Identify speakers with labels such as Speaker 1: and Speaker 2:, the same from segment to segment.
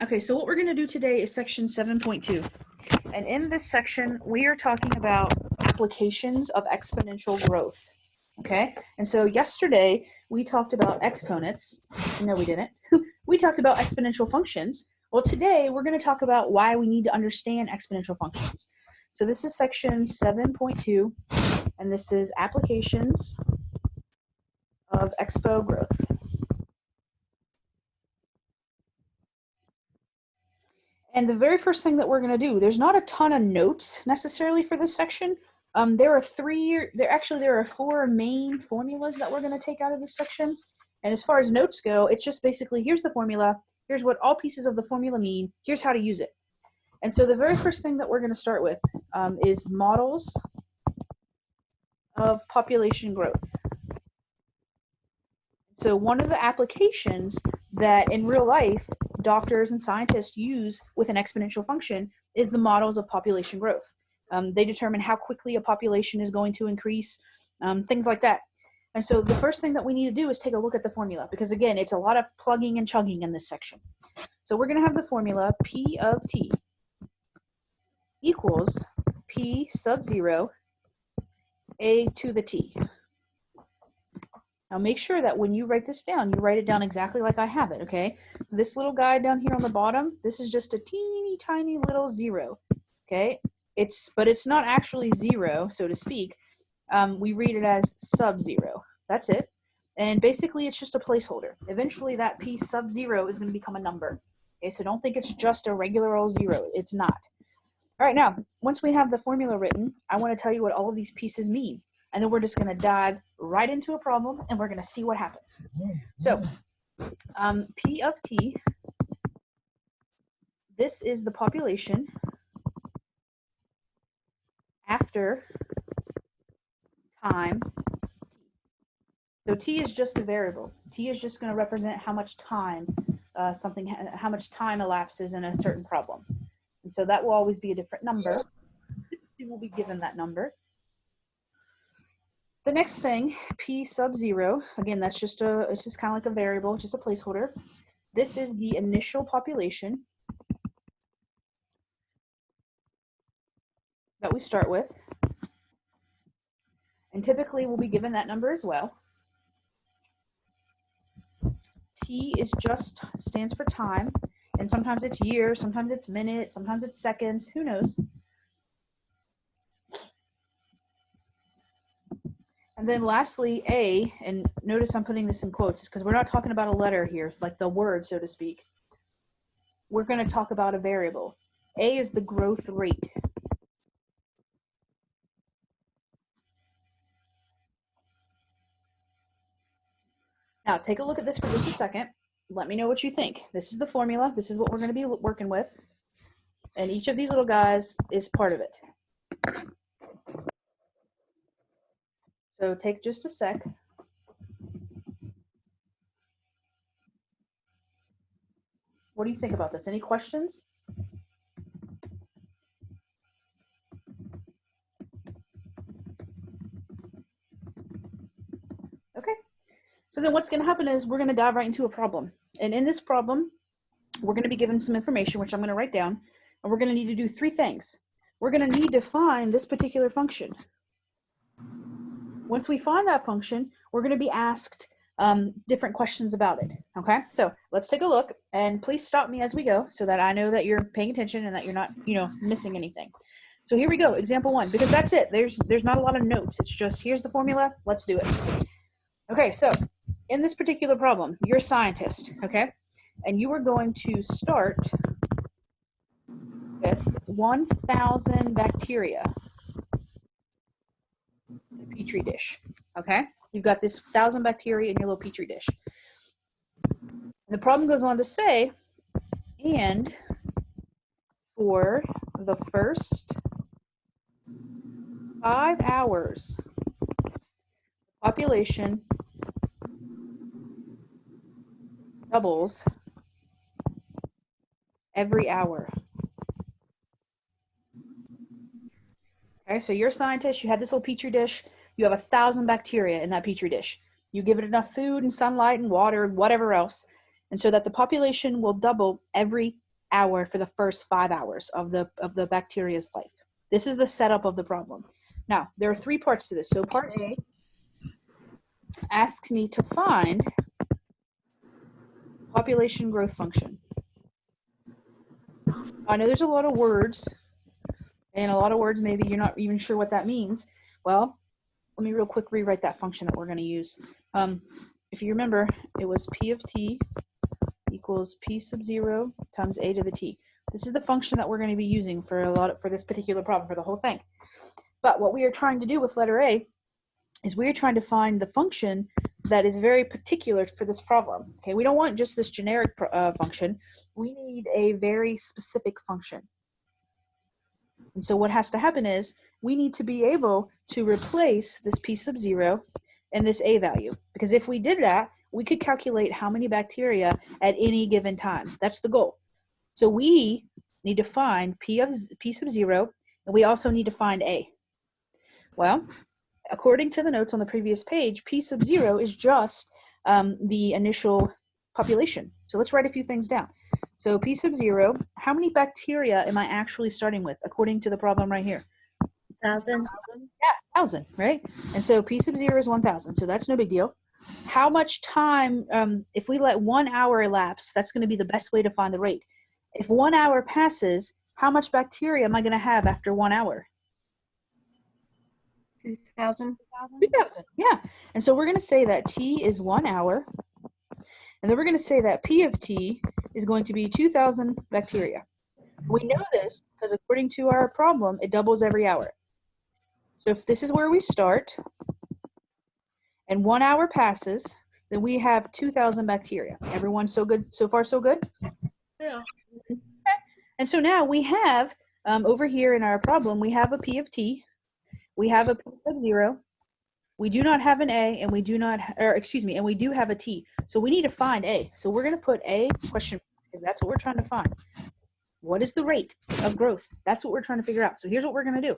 Speaker 1: Okay, so what we're going to do today is section 7.2. And in this section, we are talking about applications of exponential growth. Okay, and so yesterday we talked about exponents. No, we didn't. We talked about exponential functions. Well, today we're going to talk about why we need to understand exponential functions. So this is section 7.2, and this is applications of expo growth. And the very first thing that we're going to do, there's not a ton of notes necessarily for this section. There are four main formulas that we're going to take out of this section. And as far as notes go, it's just basically, here's the formula, here's what all pieces of the formula mean, here's how to use it. And so the very first thing that we're going to start with is models of population growth. So one of the applications that in real life doctors and scientists use with an exponential function is the models of population growth. They determine how quickly a population is going to increase, things like that. And so the first thing that we need to do is take a look at the formula, because again, it's a lot of plugging and chugging in this section. So we're going to have the formula P of t equals P sub 0 a to the t. Now make sure that when you write this down, you write it down exactly like I have it, okay? This little guy down here on the bottom, this is just a teeny tiny little 0, okay? But it's not actually 0, so to speak. We read it as sub 0. That's it. And basically it's just a placeholder. Eventually that P sub 0 is going to become a number. Okay, so don't think it's just a regular old 0. It's not. All right, now, once we have the formula written, I want to tell you what all of these pieces mean. And then we're just going to dive right into a problem, and we're going to see what happens. So, P of t, this is the population after time t. So t is just a variable. T is just going to represent how much time how much time elapses in a certain problem. And so that will always be a different number. We will be given that number. The next thing, P sub 0, again, it's just kind of like a variable, it's just a placeholder. This is the initial population that we start with. And typically we'll be given that number as well. T stands for time, and sometimes it's years, sometimes it's minutes, sometimes it's seconds, who knows? And then lastly, A, and notice I'm putting this in quotes because we're not talking about a letter here, like the word, so to speak. We're going to talk about a variable. A is the growth rate. Now, take a look at this for just a second. Let me know what you think. This is the formula. This is what we're going to be working with. And each of these little guys is part of it. So take just a sec. What do you think about this? Any questions? Okay. So then what's going to happen is we're going to dive right into a problem. And in this problem, we're going to be given some information, which I'm going to write down. And we're going to need to do three things. We're going to need to find this particular function. Once we find that function, we're going to be asked different questions about it. Okay, so let's take a look, and please stop me as we go so that I know that you're paying attention and that you're not, missing anything. So here we go, example 1, because that's it. There's not a lot of notes. It's just here's the formula. Let's do it. Okay, so in this particular problem, you're a scientist, okay, and you are going to start with 1,000 bacteria. Petri dish. Okay, you've got this 1,000 bacteria in your little petri dish. And the problem goes on to say, and for the first 5 hours, population doubles every hour. Okay, so you're a scientist, you have this little petri dish, you have 1,000 bacteria in that petri dish. You give it enough food and sunlight and water and whatever else, and so that the population will double every hour for the first 5 hours of the bacteria's life. This is the setup of the problem. Now, there are 3 parts to this. So part A asks me to find population growth function. I know there's a lot of words, and a lot of words maybe you're not even sure what that means. Well, let me real quick rewrite that function that we're going to use. If you remember, it was P of t equals P sub 0 times a to the t. This is the function that we're going to be using for this particular problem, for the whole thing. But what we are trying to do with letter A is we are trying to find the function that is very particular for this problem. Okay, we don't want just this generic function. We need a very specific function. And so what has to happen is we need to be able to replace this P sub 0 and this A value. Because if we did that, we could calculate how many bacteria at any given time. That's the goal. So we need to find P sub 0, and we also need to find A. Well, according to the notes on the previous page, P sub 0 is just the initial population. So let's write a few things down. So P sub 0, how many bacteria am I actually starting with according to the problem right here?
Speaker 2: 1,000.
Speaker 1: Yeah, 1,000, right? And so P sub 0 is 1,000, so that's no big deal. How much time, if we let 1 hour elapse, that's going to be the best way to find the rate. If 1 hour passes, how much bacteria am I going to have after 1 hour?
Speaker 2: 2,000.
Speaker 1: 2,000, yeah. And so we're going to say that T is 1 hour, and then we're going to say that P of T is going to be 2,000 bacteria. We know this because according to our problem, it doubles every hour. So if this is where we start, and 1 hour passes, then we have 2,000 bacteria. Everyone so good? So far, so good?
Speaker 2: Yeah.
Speaker 1: Okay. And so now we have, over here in our problem, we have a P of T, we have a P sub 0, we do not have an A, and we do not, and we do have a T. So we need to find A. So we're going to put A question, because that's what we're trying to find. What is the rate of growth? That's what we're trying to figure out. So here's what we're going to do.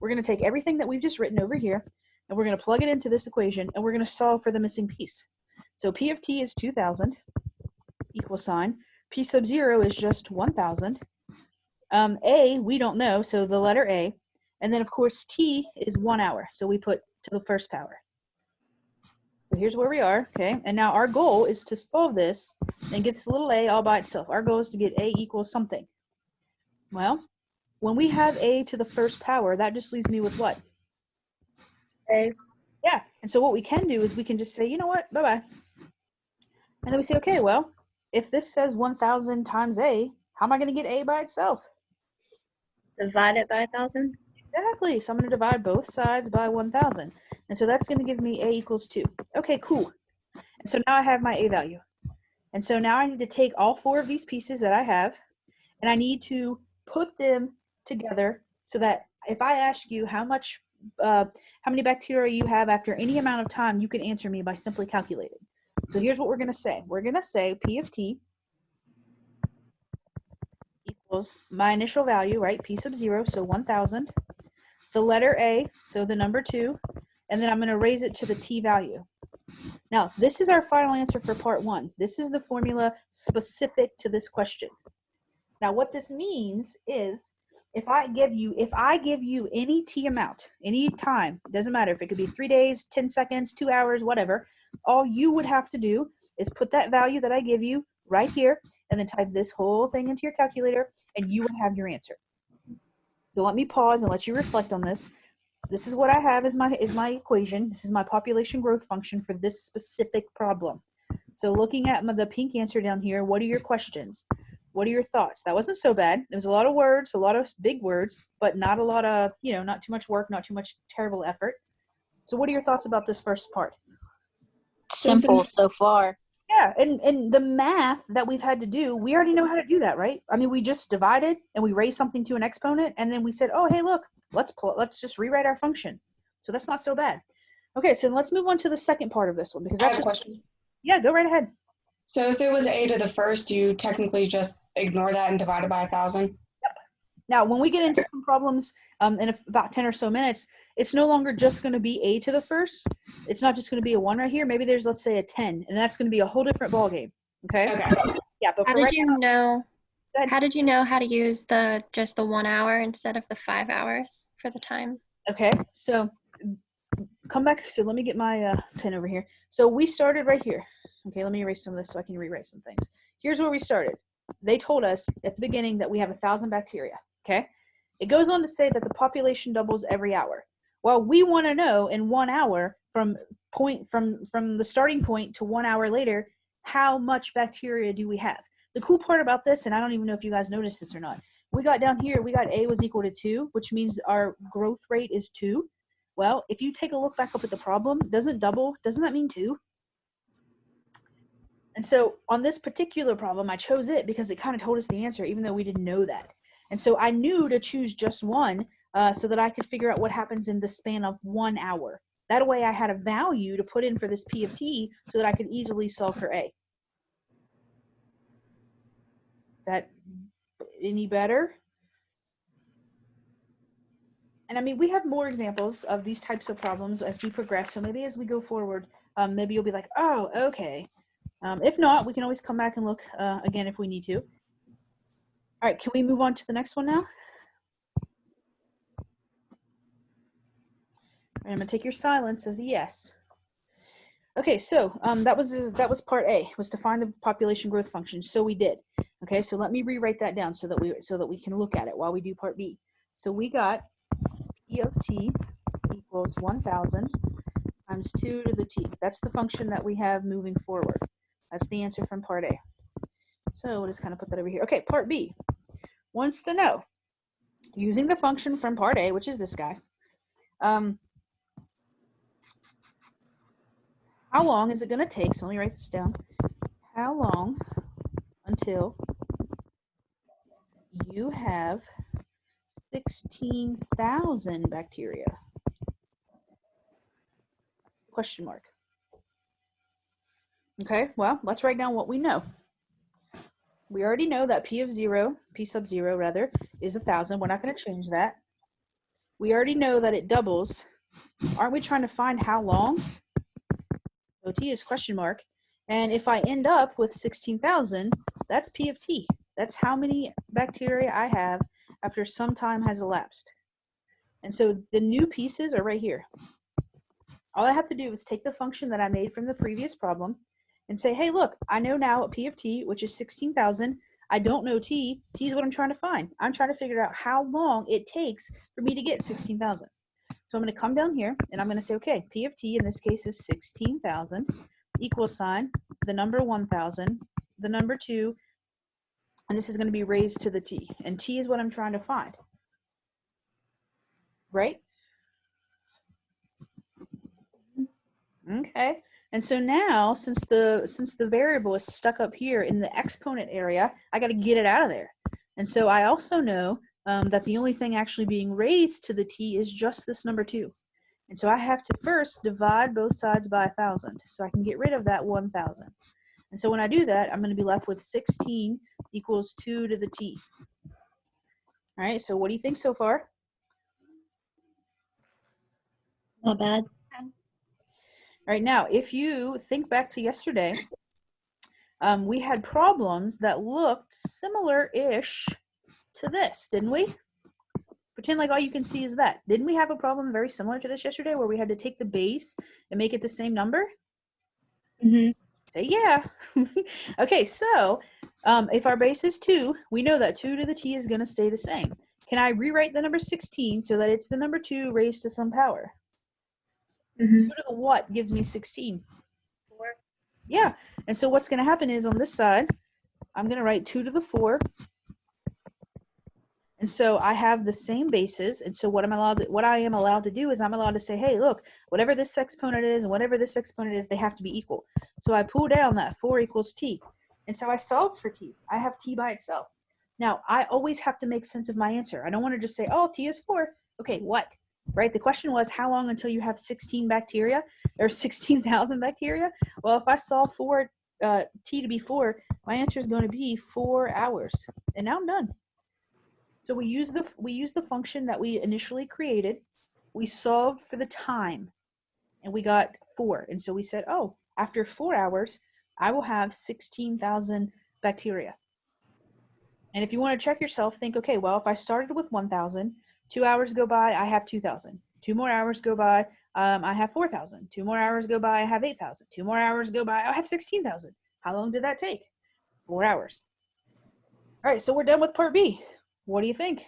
Speaker 1: We're going to take everything that we've just written over here, and we're going to plug it into this equation, and we're going to solve for the missing piece. So P of T is 2,000, equal sign. P sub 0 is just 1,000. A, we don't know, so the letter A. And then, of course, T is 1 hour, so we put to the first power. So here's where we are, okay? And now our goal is to solve this and get this little a all by itself. Our goal is to get a equals something. Well, when we have a to the first power, that just leaves me with what?
Speaker 2: A.
Speaker 1: Yeah, and so what we can do is we can just say, you know what, bye-bye. And then we say, okay, well, if this says 1,000 times a, how am I going to get a by itself?
Speaker 2: Divide it by 1,000.
Speaker 1: Exactly, so I'm going to divide both sides by 1,000. And so that's going to give me a equals 2. Okay, cool. And so now I have my a value. And so now I need to take all 4 of these pieces that I have, and I need to put them together so that if I ask you how many bacteria you have after any amount of time, you can answer me by simply calculating. So here's what we're going to say. We're going to say P of T equals my initial value, right? P sub 0, so 1,000. The letter A, so the number 2, and then I'm going to raise it to the T value. Now, this is our final answer for part 1. This is the formula specific to this question. Now, what this means is if I give you any T amount, any time, doesn't matter if it could be 3 days, 10 seconds, 2 hours, whatever, all you would have to do is put that value that I give you right here and then type this whole thing into your calculator and you would have your answer. So let me pause and let you reflect on this. This is what I have as my equation. This is my population growth function for this specific problem. So looking at the pink answer down here, what are your questions? What are your thoughts? That wasn't so bad. There was a lot of words, a lot of big words, but not a lot of, not too much work, not too much terrible effort. So what are your thoughts about this first part?
Speaker 3: Simple so far.
Speaker 1: Yeah, and the math that we've had to do, we already know how to do that, right? I mean, we just divided and we raised something to an exponent, and then we said, oh, hey, look, let's just rewrite our function. So that's not so bad. Okay, so let's move on to the second part of this one because that's
Speaker 4: I have a question.
Speaker 1: Yeah, go right ahead.
Speaker 4: So if it was a to the first, you technically just ignore that and divide it by 1,000?
Speaker 1: Yep. Now, when we get into some problems in about 10 or so minutes, it's no longer just going to be a to the first. It's not just going to be a 1 right here. Maybe there's, let's say, a 10, and that's going to be a whole different ballgame. Okay?
Speaker 4: Okay.
Speaker 1: Yeah, but
Speaker 2: How did you know How did you know how to use just the 1 hour instead of the 5 hours for the time?
Speaker 1: Okay, so come back. So let me get my pen over here. So we started right here. Okay, let me erase some of this so I can rewrite some things. Here's where we started. They told us at the beginning that we have 1,000 bacteria. Okay, it goes on to say that the population doubles every hour. Well, we want to know in 1 hour from the starting point to 1 hour later, how much bacteria do we have? The cool part about this, and I don't even know if you guys noticed this or not, we got down here, we got A was equal to 2, which means our growth rate is 2. Well, if you take a look back up at the problem, doesn't that mean 2? And so on this particular problem, I chose it because it kind of told us the answer, even though we didn't know that. And so I knew to choose just one so that I could figure out what happens in the span of 1 hour. That way I had a value to put in for this P of T so that I could easily solve for A. That any better? And I mean, we have more examples of these types of problems as we progress. So maybe as we go forward, maybe you'll be like, oh, okay. If not, we can always come back and look again if we need to. All right, can we move on to the next one now? All right, I'm gonna take your silence as a yes. Okay, so that was part A, was to find the population growth function. So we did. Okay, so let me rewrite that down so that we can look at it while we do part B. So we got P of T equals 1,000 times 2 to the T. That's the function that we have moving forward. That's the answer from part A. So we'll just kind of put that over here. Okay, part B wants to know, using the function from part A, which is this guy, how long is it going to take? So let me write this down. How long until you have 16,000 bacteria? Question mark. Okay, well, let's write down what we know. We already know that P sub 0 rather, is 1,000. We're not going to change that. We already know that it doubles. Aren't we trying to find how long? So T is question mark. And if I end up with 16,000, that's P of T. That's how many bacteria I have after some time has elapsed. And so the new pieces are right here. All I have to do is take the function that I made from the previous problem and say, hey, look, I know now P of T, which is 16,000. I don't know T. T is what I'm trying to find. I'm trying to figure out how long it takes for me to get 16,000. So I'm going to come down here and I'm going to say, okay, P of T in this case is 16,000, equal sign, the number 1,000, the number 2, and this is going to be raised to the T. And T is what I'm trying to find. Right? Okay. And so now, since the variable is stuck up here in the exponent area, I got to get it out of there. And so I also know that the only thing actually being raised to the T is just this number 2. And so I have to first divide both sides by 1,000 so I can get rid of that 1,000. And so when I do that, I'm going to be left with 16 equals 2 to the T. All right, so what do you think so far?
Speaker 2: Not bad.
Speaker 1: All right, now, if you think back to yesterday, we had problems that looked similar-ish to this, didn't we? Pretend like all you can see is that. Didn't we have a problem very similar to this yesterday where we had to take the base and make it the same number?
Speaker 2: Mm-hmm.
Speaker 1: Say yeah. Okay, so if our base is 2, we know that 2 to the T is going to stay the same. Can I rewrite the number 16 so that it's the number 2 raised to some power?
Speaker 2: Mm-hmm.
Speaker 1: 2 to the what gives me 16?
Speaker 2: 4.
Speaker 1: Yeah, and so what's going to happen is on this side, I'm going to write 2 to the 4. And so I have the same bases. And so what I am allowed to do is I'm allowed to say, hey, look, whatever this exponent is and whatever this exponent is, they have to be equal. So I pull down that 4 equals T. And so I solved for T. I have T by itself. Now, I always have to make sense of my answer. I don't want to just say, oh, T is 4. Okay, what? Right? The question was, how long until you have 16 bacteria or 16,000 bacteria? Well, if I solve for T to be 4, my answer is going to be 4 hours. And now I'm done. So we use the function that we initially created. We solved for the time, and we got 4. And so we said, oh, after 4 hours, I will have 16,000 bacteria. And if you want to check yourself, think, okay, well, if I started with 1,000, 2 hours go by, I have 2,000. 2 more hours go by, I have 4,000. 2 more hours go by, I have 8,000. 2 more hours go by, I have 16,000. How long did that take? 4 hours. All right, so we're done with part B. What do you think?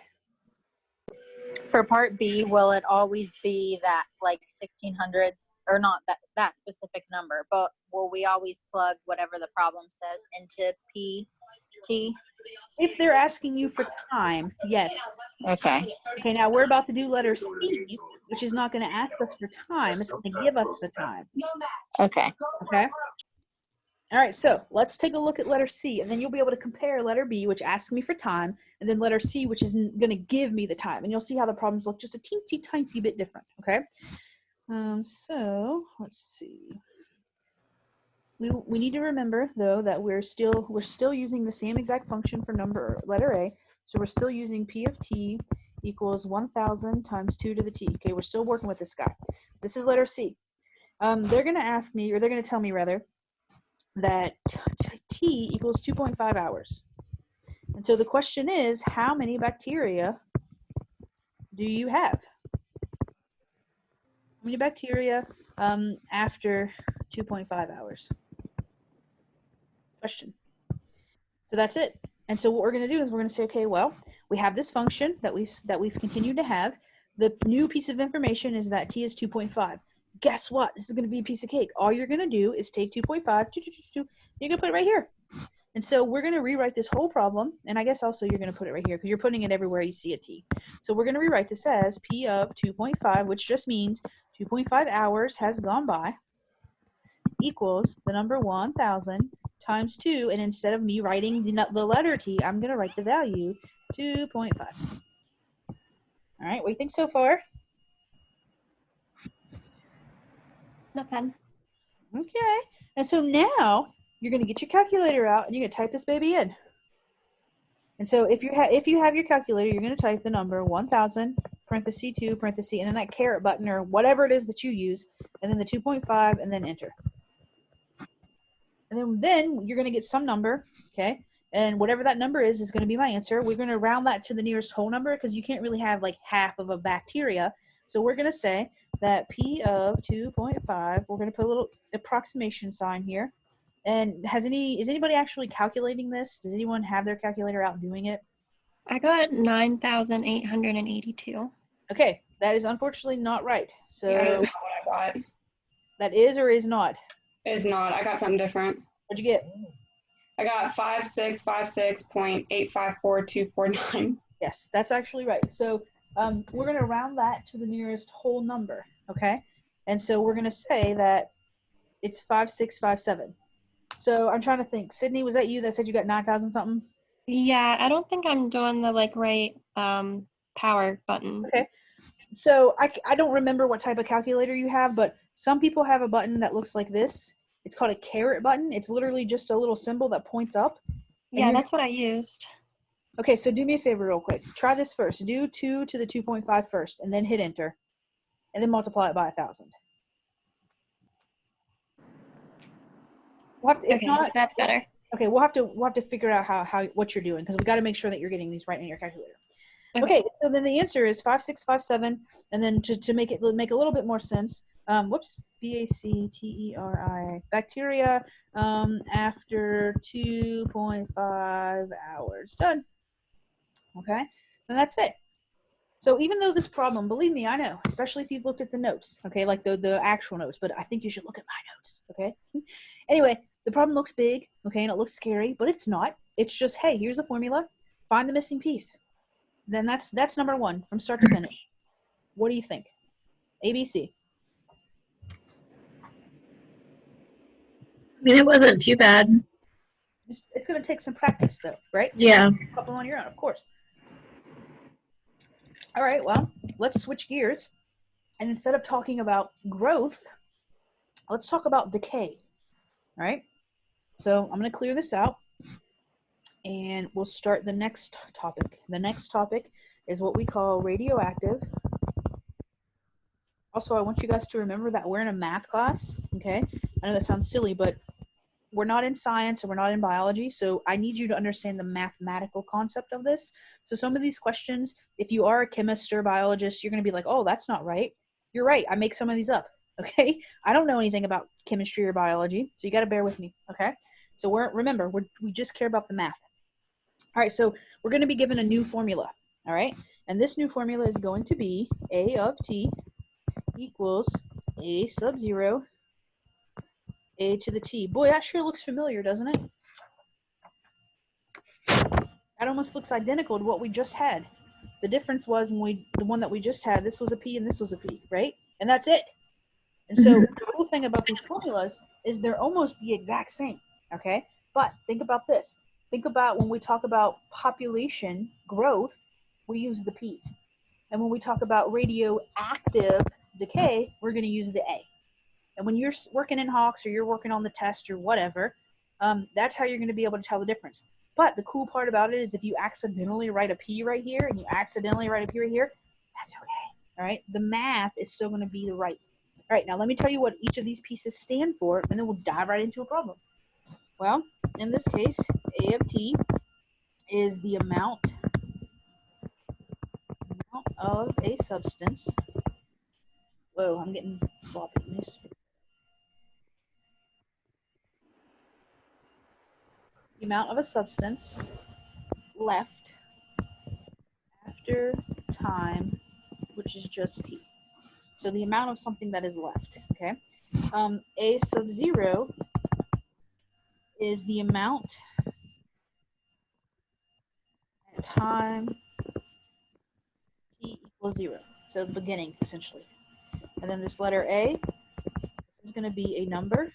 Speaker 3: For part B, will it always be that like 1,600 or not that specific number, but will we always plug whatever the problem says into PT?
Speaker 1: If they're asking you for time, yes.
Speaker 3: Okay.
Speaker 1: Okay, now we're about to do letter C, which is not going to ask us for time. It's going to give us the time.
Speaker 3: Okay.
Speaker 1: Okay? All right, so let's take a look at letter C, and then you'll be able to compare letter B, which asks me for time, and then letter C, which is going to give me the time. And you'll see how the problems look just a teensy tiny bit different, okay? So let's see. We need to remember, though, that we're still using the same exact function for letter A. So we're still using P of T equals 1,000 times 2 to the T. Okay, we're still working with this guy. This is letter C. They're going to ask me, or they're going to tell me, rather, that T equals 2.5 hours. And so the question is, how many bacteria do you have? How many bacteria after 2.5 hours? Question. So that's it. And so what we're going to do is we're going to say, okay, well, we have this function that we've continued to have. The new piece of information is that T is 2.5. Guess what? This is going to be a piece of cake. All you're going to do is take 2.5, you're going to put it right here. And so we're going to rewrite this whole problem. And I guess also you're going to put it right here because you're putting it everywhere you see a T. So we're going to rewrite this as P of 2.5, which just means 2.5 hours has gone by, equals the number 1,000 times 2. And instead of me writing the letter T, I'm going to write the value 2.5. All right, what do you think so far?
Speaker 2: Not bad.
Speaker 1: Okay. And so now you're going to get your calculator out and you're going to type this baby in. And so if you have your calculator, you're going to type the number 1,000 parenthesis 2 parenthesis and then that caret button or whatever it is that you use, and then the 2.5 and then enter. And then you're going to get some number, okay? And whatever that number is going to be my answer. We're going to round that to the nearest whole number because you can't really have like half of a bacteria. So we're going to say that P of 2.5, we're going to put a little approximation sign here. And is anybody actually calculating this? Does anyone have their calculator out doing it?
Speaker 2: I got 9,882.
Speaker 1: Okay, that is unfortunately not right. So
Speaker 4: That is not what I got.
Speaker 1: that is or is not?
Speaker 4: It is not. I got something different.
Speaker 1: What'd you get?
Speaker 4: I got 5656.854249.
Speaker 1: Yes, that's actually right. So we're going to round that to the nearest whole number, okay? And so we're going to say that it's 5657. So I'm trying to think. Sydney, was that you that said you got 9,000 something?
Speaker 2: Yeah, I don't think I'm doing the right power button.
Speaker 1: Okay. So I don't remember what type of calculator you have, but some people have a button that looks like this. It's called a caret button. It's literally just a little symbol that points up.
Speaker 2: Yeah, that's what I used.
Speaker 1: Okay, so do me a favor real quick. Try this first. Do 2 to the 2.5 first, and then hit enter. And then multiply it by 1,000. We'll have to, if
Speaker 2: Okay,
Speaker 1: not,
Speaker 2: that's better.
Speaker 1: okay, we'll have to figure out how what you're doing because we got to make sure that you're getting these right in your calculator. Okay, so then the answer is 5657, and then to make a little bit more sense, BACTERI, bacteria after 2.5 hours. Done. Okay, and that's it. So even though this problem, believe me, I know, especially if you've looked at the notes, okay, like the actual notes, but I think you should look at my notes, okay? Anyway, the problem looks big, okay, and it looks scary, but it's not. It's just, hey, here's a formula, find the missing piece. Then that's number one from start to finish. What do you think? ABC.
Speaker 5: I mean, it wasn't too bad.
Speaker 1: It's going to take some practice, though, right?
Speaker 5: Yeah.
Speaker 1: A couple on your own, of course. All right, well, let's switch gears. And instead of talking about growth, let's talk about decay. All right? So I'm going to clear this out. And we'll start the next topic. The next topic is what we call radioactive. Also, I want you guys to remember that we're in a math class, okay? I know that sounds silly, but we're not in science and we're not in biology, so I need you to understand the mathematical concept of this. So some of these questions, if you are a chemist or a biologist, you're going to be like, oh, that's not right. You're right. I make some of these up. Okay. I don't know anything about chemistry or biology, so you got to bear with me. Okay. So remember, we just care about the math. All right. So we're going to be given a new formula. All right. And this new formula is going to be A of t equals A sub 0 a to the t. Boy, that sure looks familiar, doesn't it? That almost looks identical to what we just had. The difference was the one that we just had, this was a p and this was a p, right? And that's it. And so the cool thing about these formulas is they're almost the exact same, okay? But think about this. Think about when we talk about population growth, we use the p. And when we talk about radioactive decay, we're going to use the a. And when you're working in Hawks or you're working on the test or whatever, that's how you're going to be able to tell the difference. But the cool part about it is if you accidentally write a P right here and you accidentally write a P right here, that's okay. All right. The math is still going to be the right. All right. Now let me tell you what each of these pieces stand for, and then we'll dive right into a problem. Well, in this case, A of t is the amount of a substance. Whoa, I'm getting sloppy. The amount of a substance left after time, which is just t. So the amount of something that is left, okay? A sub 0 is the amount at time t equals 0. So the beginning, essentially. And then this letter A is going to be a number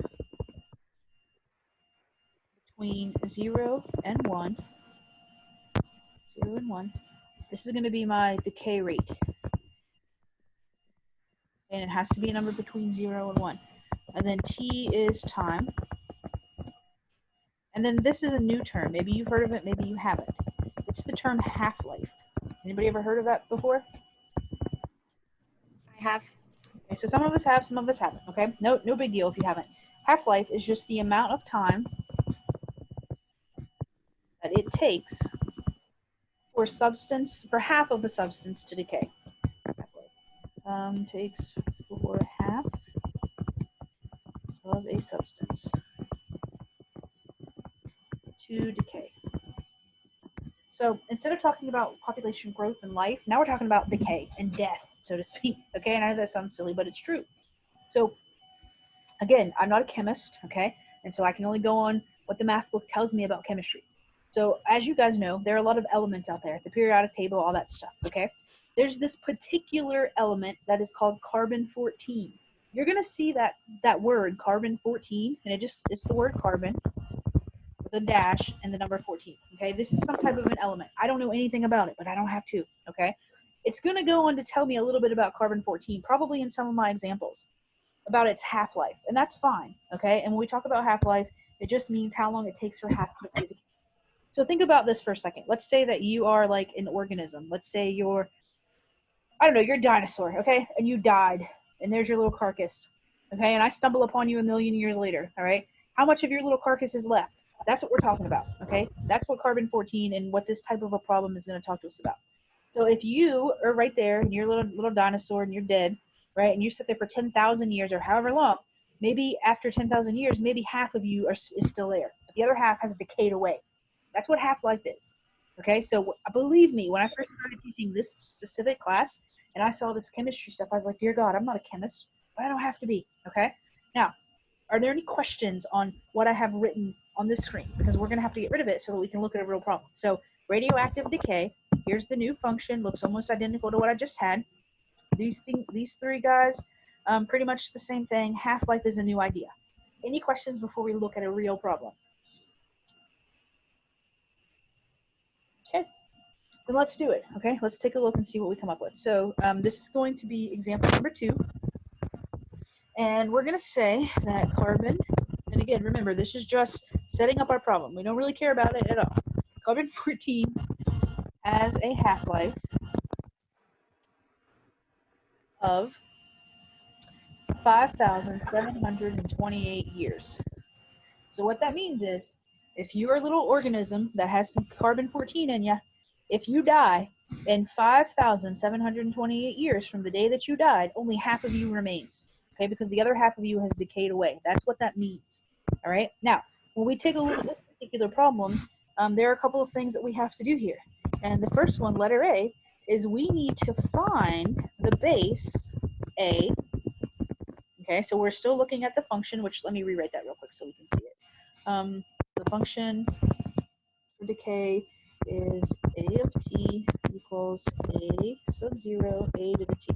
Speaker 1: between 0 and 1. 0 and 1. This is going to be my decay rate. And it has to be a number between 0 and 1. And then t is time. And then this is a new term. Maybe you've heard of it, maybe you haven't. It's the term half-life. Anybody ever heard of that before?
Speaker 2: I have.
Speaker 1: Okay, so some of us have, some of us haven't, okay? No big deal if you haven't. Half-life is just the amount of time that it takes for half of a substance to decay. Takes for half of a substance to decay. So instead of talking about population growth and life, now we're talking about decay and death, so to speak. Okay, and I know that sounds silly, but it's true. So again, I'm not a chemist, okay? And so I can only go on what the math book tells me about chemistry. So as you guys know, there are a lot of elements out there, the periodic table, all that stuff, okay? There's this particular element that is called carbon-14. You're going to see that word, carbon-14, and it's the word carbon with a dash and the number 14, okay? This is some type of an element. I don't know anything about it, but I don't have to, okay? It's going to go on to tell me a little bit about carbon-14, probably in some of my examples, about its half-life, and that's fine, okay? And when we talk about half-life, it just means how long it takes for half-life to decay. So think about this for a second. Let's say that you are like an organism. Let's say you're a dinosaur, okay? And you died, and there's your little carcass, okay? And I stumble upon you a million years later, all right? How much of your little carcass is left? That's what we're talking about, okay? That's what carbon-14 and what this type of a problem is going to talk to us about. So if you are right there, and you're a little dinosaur, and you're dead, right? And you sit there for 10,000 years or however long, maybe after 10,000 years, maybe half of you is still there. But the other half has decayed away. That's what half-life is. Okay, so believe me, when I first started teaching this specific class and I saw this chemistry stuff, I was like, dear God, I'm not a chemist, but I don't have to be. Okay, now, are there any questions on what I have written on this screen? Because we're going to have to get rid of it so that we can look at a real problem. So radioactive decay, here's the new function, looks almost identical to what I just had. These three guys, pretty much the same thing. Half-life is a new idea. Any questions before we look at a real problem? Okay, then let's do it. Okay, let's take a look and see what we come up with. So this is going to be example number 2. And we're going to say that carbon, and again, remember, this is just setting up our problem. We don't really care about it at all. Carbon-14 has a half-life of 5,728 years. So what that means is, if you're a little organism that has some carbon-14 in you, if you die in 5,728 years from the day that you died, only half of you remains, okay? Because the other half of you has decayed away. That's what that means, all right? Now, when we take a look at this particular problem, there are a couple of things that we have to do here. And the first one, letter A, is we need to find the base A. Okay, so we're still looking at the function, which let me rewrite that real quick so we can see it. The function for decay is A of t equals A sub 0, A to the t.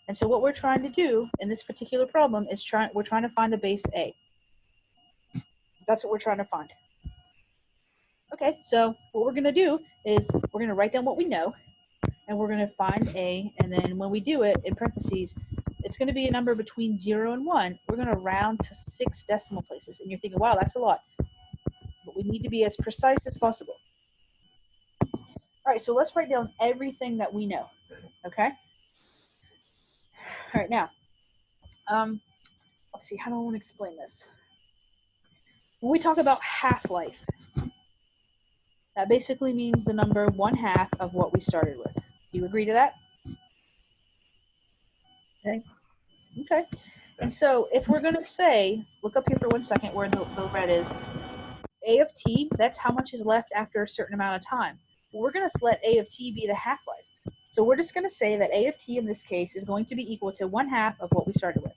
Speaker 1: And so what we're trying to do in this particular problem is we're trying to find the base A. That's what we're trying to find. Okay, so what we're going to do is we're going to write down what we know, and we're going to find A, and then when we do it, in parentheses, it's going to be a number between 0 and 1. We're going to round to 6 decimal places. And you're thinking, wow, that's a lot. But we need to be as precise as possible. All right, so let's write down everything that we know, okay? All right, now, let's see, how do I want to explain this? When we talk about half-life, that basically means the number 1/2 of what we started with. Do you agree to that? Okay. Okay. And so if we're going to say, look up here for 1 second where the red is, A of t, that's how much is left after a certain amount of time. Well, we're going to let A of t be the half-life. So we're just going to say that A of t in this case is going to be equal to 1/2 of what we started with.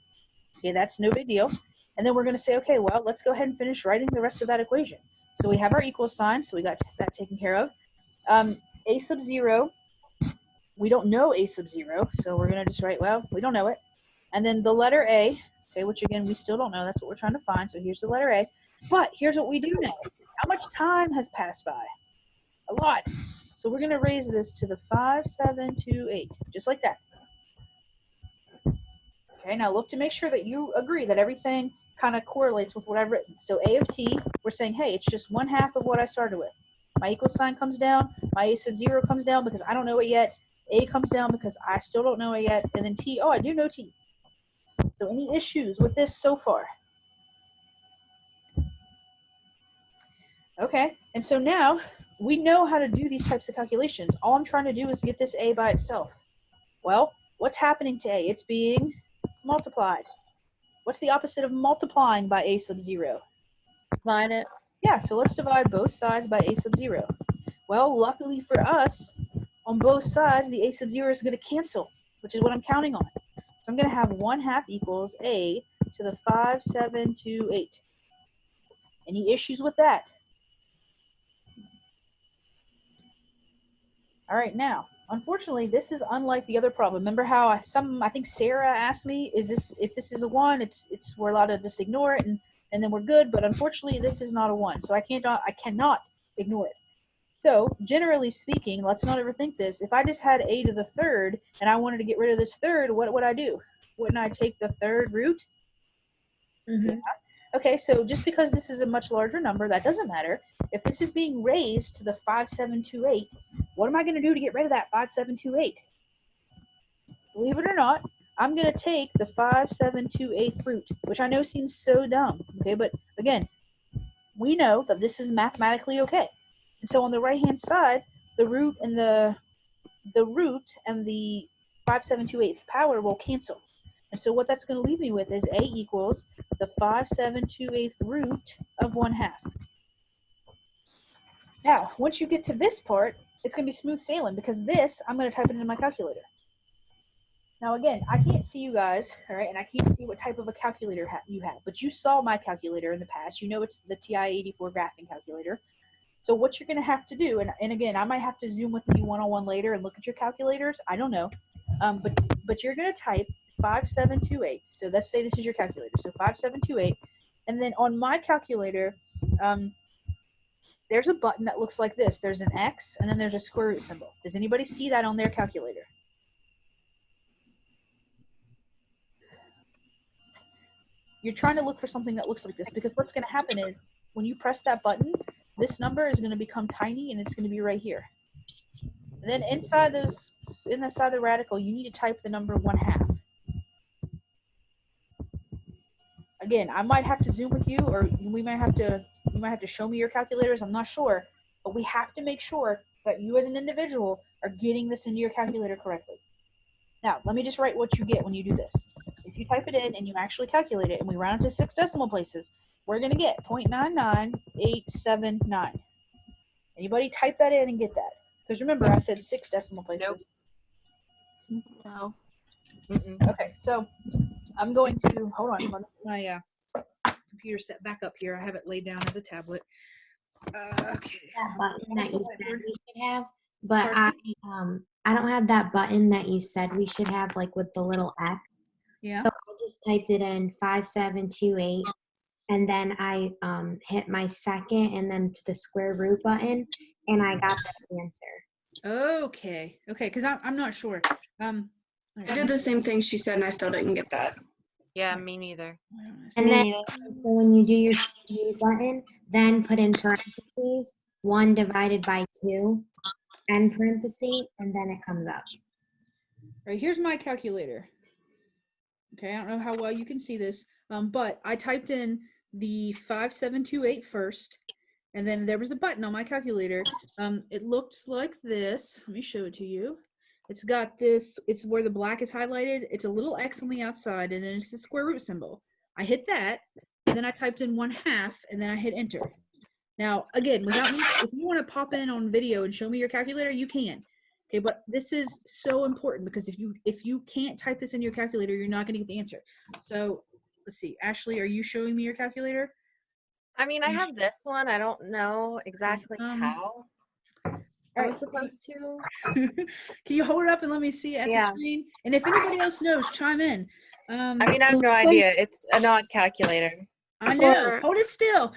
Speaker 1: Okay, that's no big deal. And then we're going to say, okay, well, let's go ahead and finish writing the rest of that equation. So we have our equal sign, so we got that taken care of. A sub 0, we don't know A sub 0, so we're going to just write, well, we don't know it. And then the letter A, okay, which again, we still don't know. That's what we're trying to find. So here's the letter A. But here's what we do know. How much time has passed by? A lot. So we're going to raise this to the 5728, just like that. Okay, now look to make sure that you agree that everything kind of correlates with what I've written. So A of t, we're saying, hey, it's just 1/2 of what I started with. My equal sign comes down. My A sub 0 comes down because I don't know it yet. A comes down because I still don't know it yet. And then t, oh, I do know t. So any issues with this so far? Okay, and so now we know how to do these types of calculations. All I'm trying to do is get this A by itself. Well, what's happening to A? It's being multiplied. What's the opposite of multiplying by A sub 0?
Speaker 2: Divide it.
Speaker 1: Yeah, so let's divide both sides by A sub 0. Well, luckily for us, on both sides, the A sub 0 is going to cancel, which is what I'm counting on. So I'm going to have 1/2 equals A to the 5728. Any issues with that? All right, now, unfortunately, this is unlike the other problem. Remember how I think Sarah asked me, if this is a 1, we're allowed to just ignore it and then we're good, but unfortunately this is not a 1, so I cannot ignore it. So generally speaking, let's not overthink this. If I just had A to the 3rd and I wanted to get rid of this 3rd, what would I do? Wouldn't I take the 3rd root?
Speaker 2: Mm-hmm.
Speaker 1: Yeah. Okay, so just because this is a much larger number, that doesn't matter. If this is being raised to the 5728, what am I going to do to get rid of that 5728? Believe it or not, I'm going to take the 5728 root, which I know seems so dumb, okay? But again, we know that this is mathematically okay. And so on the right-hand side, the root and the 5728th power will cancel. And so what that's going to leave me with is A equals the 5728th root of 1/2. Now, once you get to this part, it's going to be smooth sailing because this, I'm going to type it into my calculator. Now, again, I can't see you guys, all right, and I can't see what type of a calculator you have, but you saw my calculator in the past. You know it's the TI-84 graphing calculator. So what you're going to have to do, and again, I might have to Zoom with you one-on-one later and look at your calculators. I don't know. But you're going to type 5728. So let's say this is your calculator. So 5728. And then on my calculator, there's a button that looks like this. There's an X, and then there's a square root symbol. Does anybody see that on their calculator? You're trying to look for something that looks like this because what's going to happen is when you press that button, this number is going to become tiny and it's going to be right here. And then inside the radical, you need to type the number 1/2. again, I might have to Zoom with you, or you might have to show me your calculators. I'm not sure, but we have to make sure that you as an individual are getting this into your calculator correctly. Now, let me just write what you get when you do this. If you type it in and you actually calculate it, and we round it to 6 decimal places, we're going to get 0.99879. Anybody type that in and get that? Because remember, I said 6 decimal places.
Speaker 5: Nope.
Speaker 2: No.
Speaker 1: Okay, so I'm going to, hold on, let my computer set back up here. I have it laid down as a tablet. Okay.
Speaker 6: That button that you said we should have, but I don't have that button that you said we should have, like with the little X.
Speaker 1: Yeah.
Speaker 6: So I just typed it in 5728, and then I hit my second and then to the square root button, and I got the answer.
Speaker 1: Okay, because I'm not sure.
Speaker 4: I did the same thing she said, and I still didn't get that.
Speaker 5: Yeah, me neither.
Speaker 6: And then, so when you do your speed button, then put in parentheses 1 divided by 2, end parenthesis, and then it comes up.
Speaker 1: All right, here's my calculator. Okay, I don't know how well you can see this, but I typed in the 5728 first, and then there was a button on my calculator. It looks like this. Let me show it to you. It's got this, it's where the black is highlighted. It's a little X on the outside, and then it's the square root symbol. I hit that, and then I typed in 1/2, and then I hit enter. Now, again, without me, if you want to pop in on video and show me your calculator, you can. Okay, but this is so important because if you can't type this in your calculator, you're not going to get the answer. So let's see, Ashley, are you showing me your calculator?
Speaker 5: I mean, I have this one. I don't know exactly how I was supposed to.
Speaker 1: Can you hold it up and let me see it at the screen? And if anybody else knows, chime in.
Speaker 5: I mean, I have no idea. It's an odd calculator.
Speaker 1: I know. Hold it still.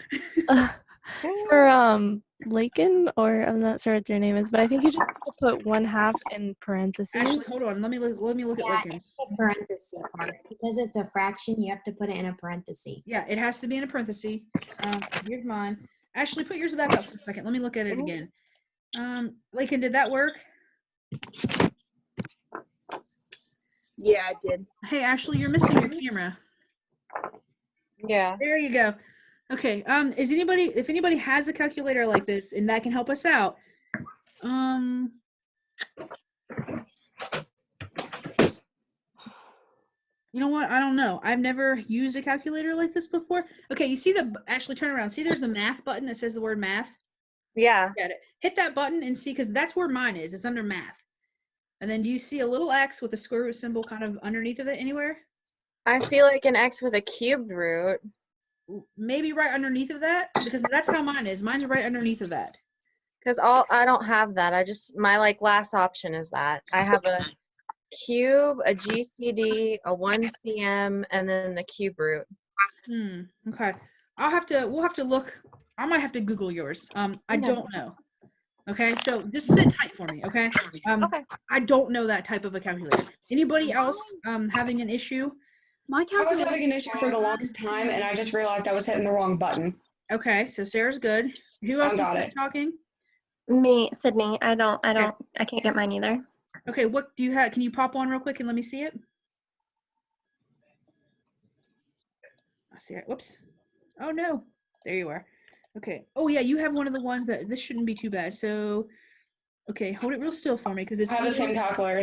Speaker 7: For Lakin, or I'm not sure what your name is, but I think you just have to put 1/2 in parentheses.
Speaker 1: Actually, hold on. Let me look at
Speaker 6: Yeah,
Speaker 1: Lakin.
Speaker 6: it's the parenthesis part. Because it's a fraction, you have to put it in a parenthesis.
Speaker 1: Yeah, it has to be in a parenthesis. Here's mine. Ashley, put yours back up for a second. Let me look at it again. Lakin, did that work?
Speaker 5: Yeah, I did.
Speaker 1: Hey, Ashley, you're missing your camera.
Speaker 5: Yeah.
Speaker 1: There you go. Okay. If anybody has a calculator like this and that can help us out, you know what? I don't know. I've never used a calculator like this before. Okay, you see Ashley, turn around. See, there's the math button that says the word math.
Speaker 5: Yeah.
Speaker 1: Got it. Hit that button and see, because that's where mine is. It's under math. And then do you see a little X with a square root symbol kind of underneath of it anywhere?
Speaker 5: I see like an X with a cubed root.
Speaker 1: Maybe right underneath of that, because that's how mine is. Mine's right underneath of that.
Speaker 5: Because I don't have that. My like last option is that. I have a cube, a GCD, a 1cm, and then the cube root.
Speaker 1: Okay. We'll have to look. I might have to Google yours. I don't know. Okay, so just sit tight for me, okay?
Speaker 5: Okay.
Speaker 1: I don't know that type of a calculator. Anybody else having an issue?
Speaker 4: I was having an issue for the longest time, and I just realized I was hitting the wrong button.
Speaker 1: Okay, so Sarah's good. Who else
Speaker 4: got
Speaker 1: is
Speaker 4: it.
Speaker 1: talking?
Speaker 2: Me, Sydney. I can't get mine either.
Speaker 1: Okay, what do you have? Can you pop on real quick and let me see it? I see it. Whoops. Oh no. There you are. Okay. Oh yeah, you have one of the ones that this shouldn't be too bad. So, okay, hold it real still for me because it's.
Speaker 4: I have the same calculator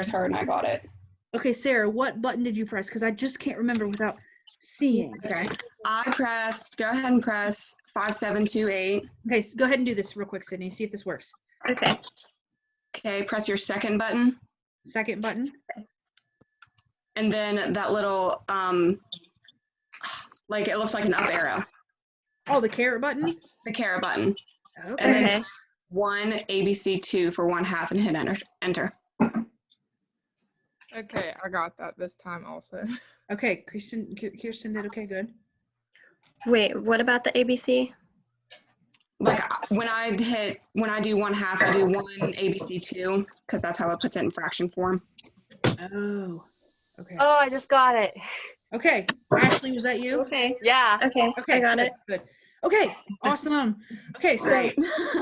Speaker 4: as her, and I got it.
Speaker 1: Okay, Sarah, what button did you press? Because I just can't remember without seeing.
Speaker 4: Okay. Go ahead and press 5728.
Speaker 1: Okay, so go ahead and do this real quick, Sydney. See if this works.
Speaker 2: Okay.
Speaker 4: Okay, press your second button.
Speaker 1: Second button.
Speaker 4: And then that little, like it looks like an up arrow.
Speaker 1: Oh, the caret button?
Speaker 4: The caret button.
Speaker 1: Okay.
Speaker 4: And then 1 ABC2 for 1/2 and hit enter.
Speaker 8: Okay, I got that this time also.
Speaker 1: Okay, Kirsten did okay, good.
Speaker 2: Wait, what about the ABC?
Speaker 4: Like when I do 1/2, I do 1 ABC2 because that's how it puts it in fraction form.
Speaker 1: Oh, okay.
Speaker 5: Oh, I just got it.
Speaker 1: Okay, Ashley, was that you?
Speaker 2: Okay.
Speaker 5: Yeah.
Speaker 2: Okay.
Speaker 1: Okay,
Speaker 2: I got it.
Speaker 1: Good. Okay, awesome. Okay, so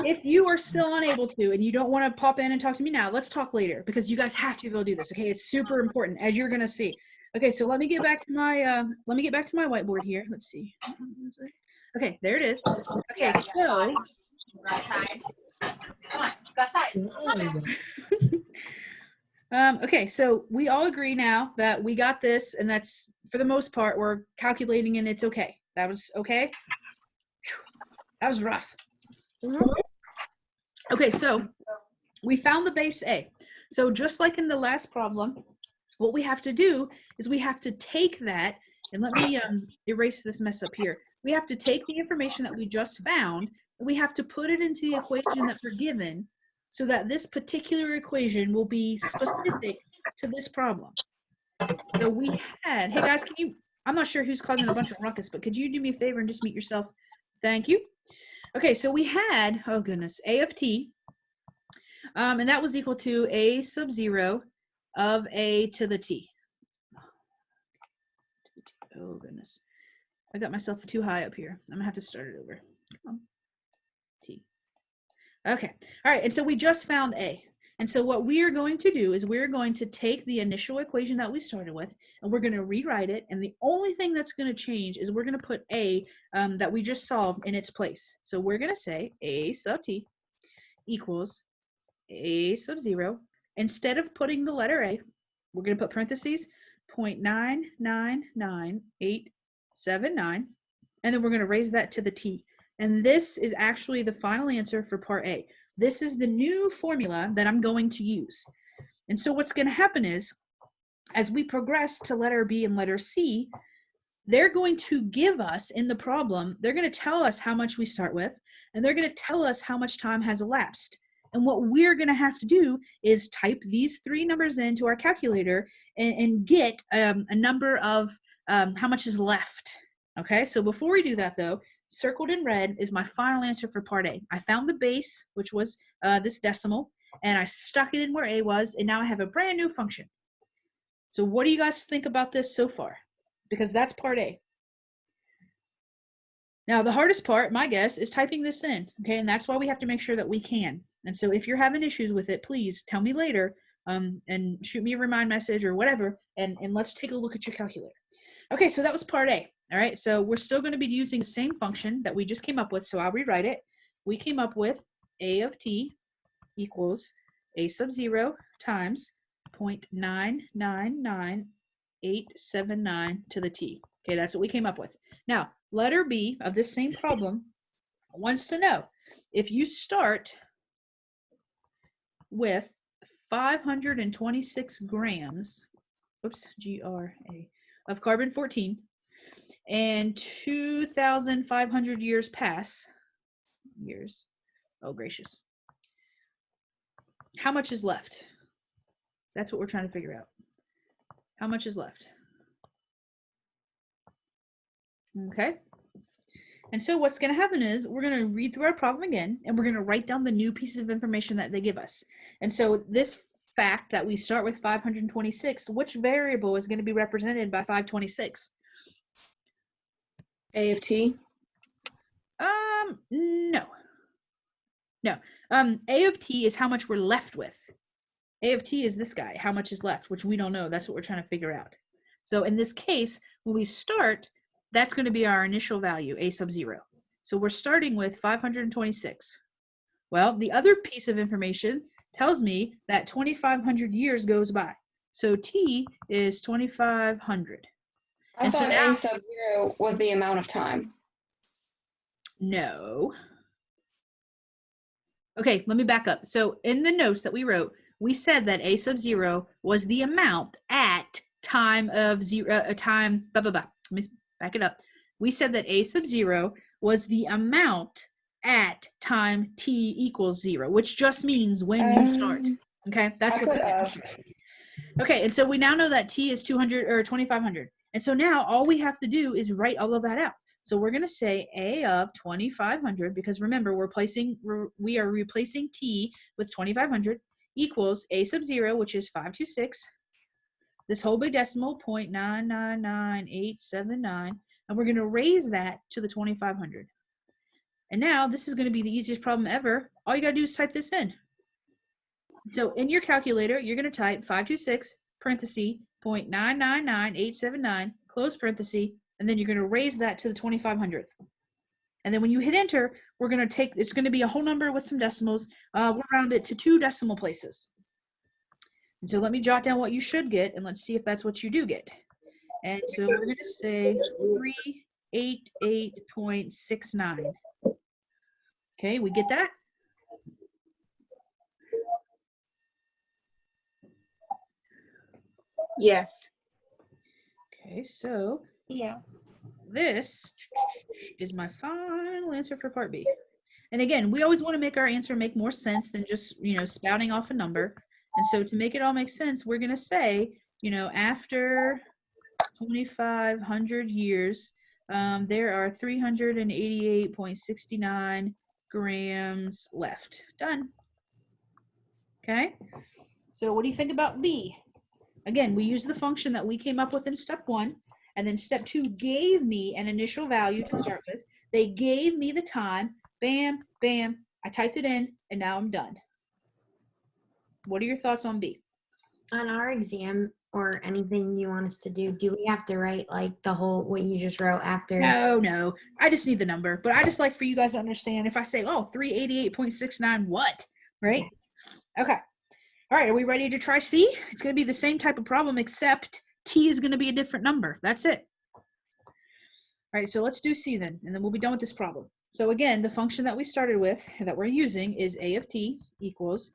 Speaker 1: if you are still unable to and you don't want to pop in and talk to me now, let's talk later because you guys have to be able to do this, okay? It's super important, as you're going to see. Okay, so let me get back to my whiteboard here. Let's see. Okay, there it is. Okay, so
Speaker 3: Go outside. Come on, go outside.
Speaker 1: okay, so we all agree now that we got this, and that's for the most part we're calculating and it's okay. That was okay. That was rough. Okay, so we found the base A. So just like in the last problem, what we have to do is we have to take that, and let me erase this mess up here. We have to take the information that we just found, and we have to put it into the equation that we're given so that this particular equation will be specific to this problem. So we had, hey guys, can you, I'm not sure who's causing a bunch of ruckus, but could you do me a favor and just mute yourself? Thank you. Okay, so we had, oh goodness, A of t, and that was equal to a sub 0 of a to the t. Oh goodness, I got myself too high up here. I'm gonna have to start it over. Come on, t. Okay, all right, and so we just found a. And so what we are going to do is we're going to take the initial equation that we started with, and we're going to rewrite it. And the only thing that's going to change is we're going to put a that we just solved in its place. So we're going to say a sub t equals a sub 0. Instead of putting the letter a, we're going to put parentheses 0.999879, and then we're going to raise that to the t. And this is actually the final answer for part A. This is the new formula that I'm going to use. And so what's going to happen is, as we progress to letter B and letter C, they're going to give us in the problem, they're going to tell us how much we start with, and they're going to tell us how much time has elapsed. And what we're going to have to do is type these three numbers into our calculator and get a number of how much is left. Okay, so before we do that though, circled in red is my final answer for part A. I found the base, which was this decimal, and I stuck it in where A was, and now I have a brand new function. So what do you guys think about this so far? Because that's part A. Now the hardest part, my guess, is typing this in, okay? And that's why we have to make sure that we can. And so if you're having issues with it, please tell me later and shoot me a remind message or whatever, and let's take a look at your calculator. Okay, so that was part A. All right, so we're still going to be using the same function that we just came up with, so I'll rewrite it. We came up with a of t equals a sub 0 times 0.999879 to the t. Okay, that's what we came up with. Now, letter B of this same problem wants to know if you start with 526 grams, oops, G-R-A, of carbon-14, and 2,500 years pass, oh gracious, how much is left? That's what we're trying to figure out. How much is left? Okay. And so what's going to happen is we're going to read through our problem again, and we're going to write down the new pieces of information that they give us. And so this fact that we start with 526, which variable is going to be represented by 526?
Speaker 4: A of t?
Speaker 1: No. A of t is how much we're left with. A of t is this guy, how much is left, which we don't know. That's what we're trying to figure out. So in this case, when we start, that's going to be our initial value, a sub 0. So we're starting with 526. Well, the other piece of information tells me that 2,500 years goes by. So t is 2,500.
Speaker 4: I thought
Speaker 1: now,
Speaker 4: a sub 0 was the amount of time.
Speaker 1: No. Okay, let me back up. So in the notes that we wrote, we said that a sub 0 was the amount at time of time, blah, blah, blah. Let me back it up. We said that a sub 0 was the amount at time t equals 0, which just means when you start. Okay, that's what that means. Okay, and so we now know that t is 200 or 2,500. And so now all we have to do is write all of that out. So we're going to say a of 2,500, because remember, we are replacing t with 2,500 equals a sub 0, which is 526, this whole big decimal, 0.999879, and we're going to raise that to the 2,500. And now this is going to be the easiest problem ever. All you got to do is type this in. So in your calculator, you're going to type 526 parenthesis 0.999879, close parenthesis, and then you're going to raise that to the 2500th. And then when you hit enter, we're going to take, it's going to be a whole number with some decimals. We'll round it to 2 decimal places. And so let me jot down what you should get, and let's see if that's what you do get. And so we're going to say 388.69. Okay, we get that?
Speaker 8: Yes.
Speaker 1: Okay, so
Speaker 2: Yeah.
Speaker 1: this is my final answer for part B. And again, we always want to make our answer make more sense than just, spouting off a number. And so to make it all make sense, we're going to say, after 2,500 years, there are 388.69 grams left. Done. Okay. So what do you think about B? Again, we use the function that we came up with in step 1, and then step 2 gave me an initial value to start with. They gave me the time. Bam, bam. I typed it in, and now I'm done. What are your thoughts on B?
Speaker 6: On our exam or anything you want us to do we have to write like the whole, what you just wrote after?
Speaker 1: No. I just need the number. But I just like for you guys to understand if I say, 388.69 what? Right? Okay. All right. Are we ready to try C? It's going to be the same type of problem, except T is going to be a different number. That's it. All right. So let's do C then, and then we'll be done with this problem. So again, the function that we started with that we're using is A of T equals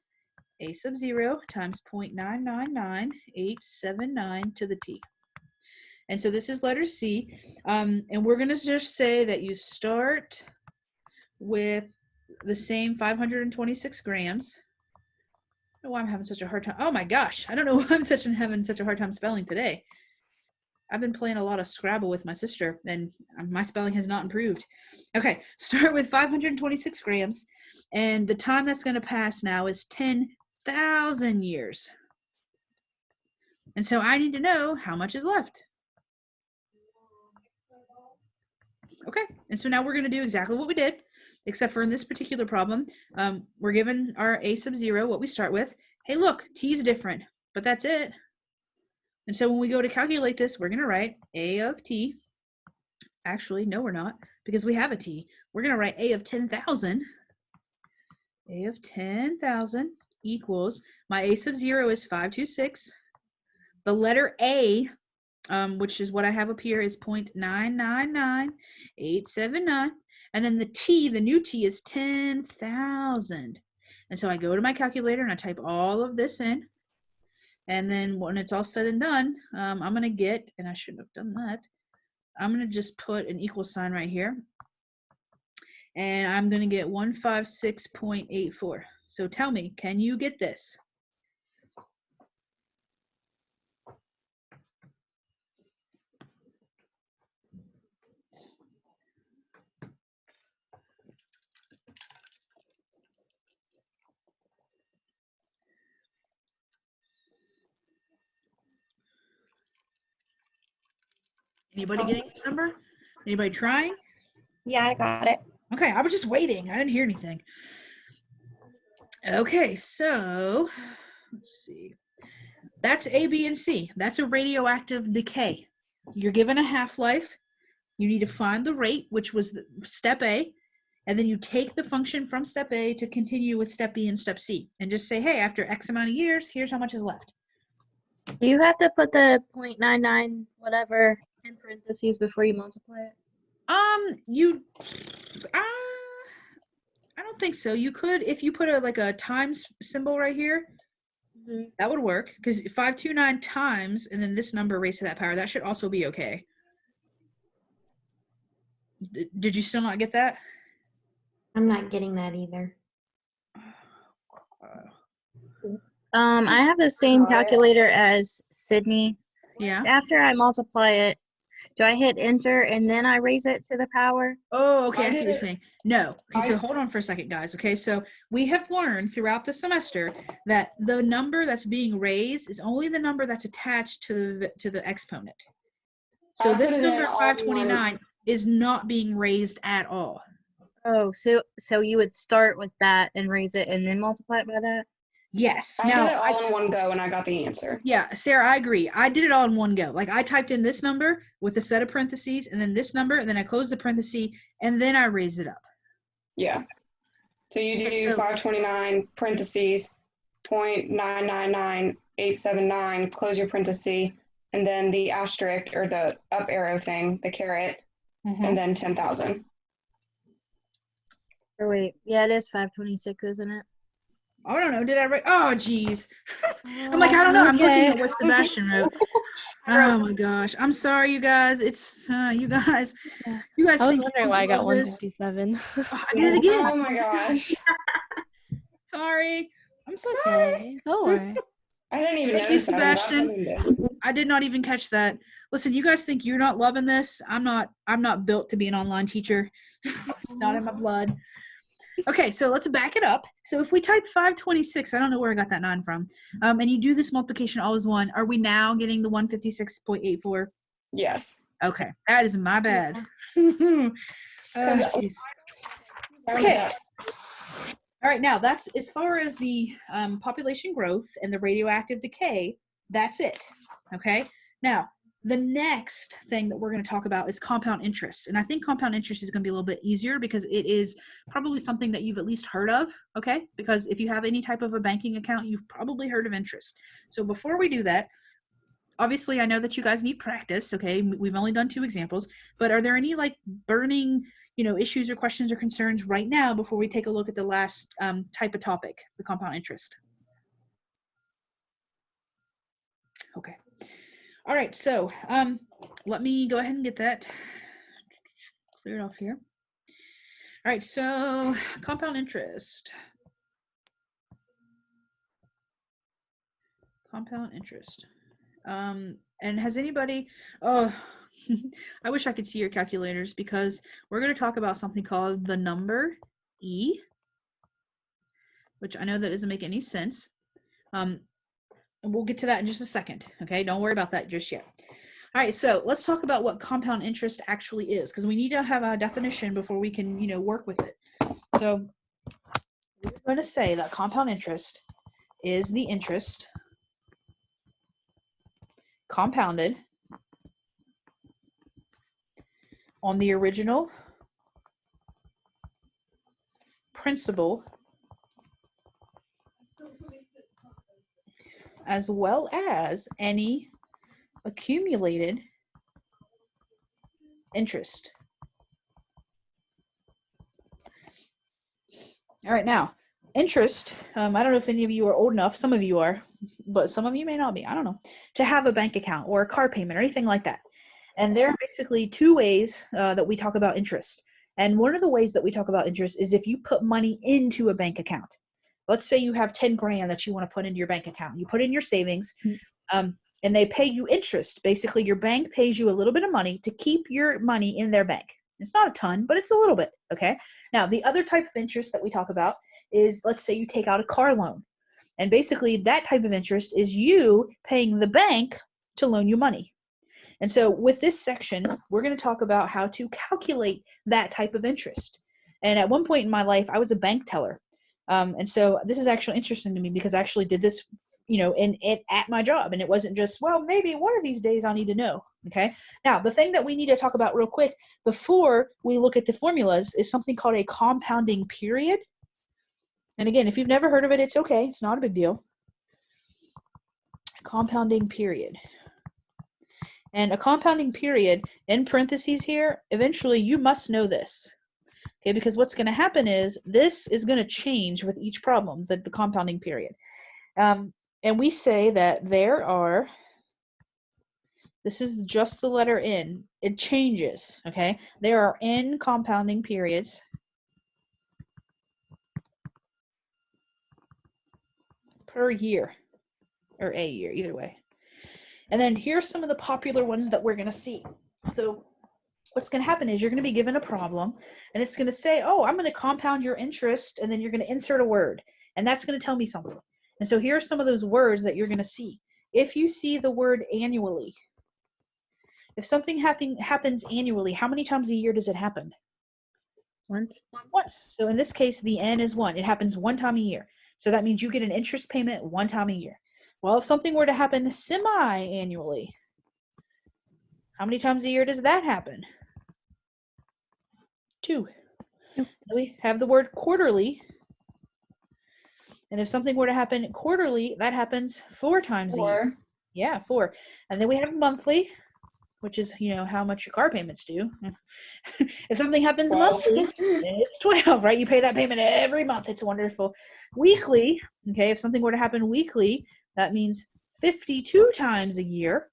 Speaker 1: A sub 0 times 0.999879 to the T. And so this is letter C. And we're going to just say that you start with the same 526 grams. I don't know why I'm having such a hard time. Oh my gosh. I don't know why I'm having such a hard time spelling today. I've been playing a lot of Scrabble with my sister, and my spelling has not improved. Okay, start with 526 grams. And the time that's going to pass now is 10,000 years. And so I need to know how much is left. Okay, and so now we're going to do exactly what we did, except for in this particular problem, we're given our A sub 0, what we start with. Hey, look, T is different, but that's it. And so when we go to calculate this, we're going to write A of T. Actually, no, we're not, because we have a T. We're going to write A of 10,000. A of 10,000 equals, my A sub 0 is 526. The letter A, which is what I have up here, is 0.999879. And then the T, the new T, is 10,000. And so I go to my calculator and I type all of this in. And then when it's all said and done, I'm going to get, and I shouldn't have done that, I'm going to just put an equal sign right here. And I'm going to get 156.84. So tell me, can you get this? Anybody getting this number? Anybody trying?
Speaker 2: Yeah, I got it.
Speaker 1: Okay, I was just waiting. I didn't hear anything. Okay, so let's see. That's A, B, and C. That's a radioactive decay. You're given a half-life. You need to find the rate, which was step A, and then you take the function from step A to continue with step B and step C, and just say, hey, after X amount of years, here's how much is left.
Speaker 2: Do you have to put the 0.99 whatever in parentheses before you multiply it?
Speaker 1: I don't think so. You could, if you put a times symbol right here, that would work, because 529 times, and then this number raised to that power, that should also be okay. Did you still not get that?
Speaker 6: I'm not getting that either.
Speaker 2: I have the same calculator as Sydney.
Speaker 1: Yeah.
Speaker 2: After I multiply it, do I hit enter and then I raise it to the power?
Speaker 1: Oh, okay. I see what you're saying. No. Okay, so hold on for a second, guys. Okay, so we have learned throughout the semester that the number that's being raised is only the number that's attached to the exponent. So this number 529 is not being raised at all.
Speaker 2: Oh, so you would start with that and raise it and then multiply it by that?
Speaker 1: Yes.
Speaker 4: I
Speaker 1: Now,
Speaker 4: did it all in one go and I got the answer.
Speaker 1: yeah, Sarah, I agree. I did it all in one go. Like I typed in this number with a set of parentheses and then this number, and then I closed the parenthesis and then I raised it up.
Speaker 4: Yeah. So you
Speaker 1: Okay,
Speaker 4: do
Speaker 1: so-
Speaker 4: 529 parentheses 0.999879, close your parenthesis, and then the asterisk or the up arrow thing, the caret, and then 10,000.
Speaker 2: Or wait, yeah, it is 526, isn't it?
Speaker 1: I don't know. Did I write? Oh, geez. I'm like, I don't know. I'm looking at what Sebastian wrote. Oh my gosh. I'm sorry, you guys. It's you guys. You guys.
Speaker 7: I was
Speaker 1: think
Speaker 7: wondering
Speaker 1: you
Speaker 7: why I got
Speaker 1: love this?
Speaker 7: 157.
Speaker 1: Oh, I did it again.
Speaker 4: Oh my gosh.
Speaker 1: Sorry. I'm sorry.
Speaker 7: Okay, don't worry.
Speaker 4: I didn't even
Speaker 1: Thank you,
Speaker 4: notice that. I'm glad
Speaker 1: Sebastian.
Speaker 4: someone did.
Speaker 1: I did not even catch that. Listen, you guys think you're not loving this? I'm not built to be an online teacher. It's not in my blood. Okay, so let's back it up. So if we type 526, I don't know where I got that 9 from, and you do this multiplication all as one, are we now getting the 156.84?
Speaker 4: Yes.
Speaker 1: Okay, that is my bad. Jeez. Okay. All right, now that's as far as the population growth and the radioactive decay, that's it. Okay, now the next thing that we're going to talk about is compound interest. And I think compound interest is going to be a little bit easier because it is probably something that you've at least heard of, okay? Because if you have any type of a banking account, you've probably heard of interest. So before we do that, obviously I know that you guys need practice, okay? We've only done 2 examples, but are there any like burning, issues or questions or concerns right now before we take a look at the last type of topic, the compound interest? Okay. All right, so let me go ahead and get that cleared off here. All right, so compound interest. Compound interest. And has anybody, I wish I could see your calculators because we're going to talk about something called the number E, which I know that doesn't make any sense. And we'll get to that in just a second, okay? Don't worry about that just yet. All right, so let's talk about what compound interest actually is because we need to have a definition before we can, work with it. So we're going to say that compound interest is the interest compounded on the original principal as well as any accumulated interest. All right, now, interest, I don't know if any of you are old enough, some of you are, but some of you may not be, I don't know, to have a bank account or a car payment or anything like that. And there are basically 2 ways that we talk about interest. And one of the ways that we talk about interest is if you put money into a bank account. Let's say you have 10 grand that you want to put into your bank account. You put in your savings and they pay you interest. Basically, your bank pays you a little bit of money to keep your money in their bank. It's not a ton, but it's a little bit, okay? Now, the other type of interest that we talk about is, let's say you take out a car loan. And basically, that type of interest is you paying the bank to loan you money. And so with this section, we're going to talk about how to calculate that type of interest. And at one point in my life, I was a bank teller. And so this is actually interesting to me because I actually did this, at my job. And it wasn't just, well, maybe one of these days I'll need to know. Okay. Now, the thing that we need to talk about real quick before we look at the formulas is something called a compounding period. And again, if you've never heard of it, it's okay. It's not a big deal. Compounding period. And a compounding period, in parentheses here, eventually you must know this. Okay, because what's going to happen is this is going to change with each problem, the compounding period. And we say that there are, this is just the letter N. It changes, okay? There are N compounding periods per year, or a year, either way. And then here's some of the popular ones that we're going to see. So what's going to happen is you're going to be given a problem, and it's going to say, oh, I'm going to compound your interest, and then you're going to insert a word, and that's going to tell me something. And so here are some of those words that you're going to see. If you see the word annually, if something happens annually, how many times a year does it happen?
Speaker 2: Once.
Speaker 1: Once. So in this case, the N is 1. It happens 1 time a year. So that means you get an interest payment one time a year. Well, if something were to happen semi-annually, how many times a year does that happen? 2. We have the word quarterly. And if something were to happen quarterly, that happens 4 times a year. Yeah, 4. And then we have monthly, which is, how much your car payments do. If something happens monthly, it's 12, right? You pay that payment every month. It's wonderful. Weekly, okay, if something were to happen weekly, that means 52 times a year.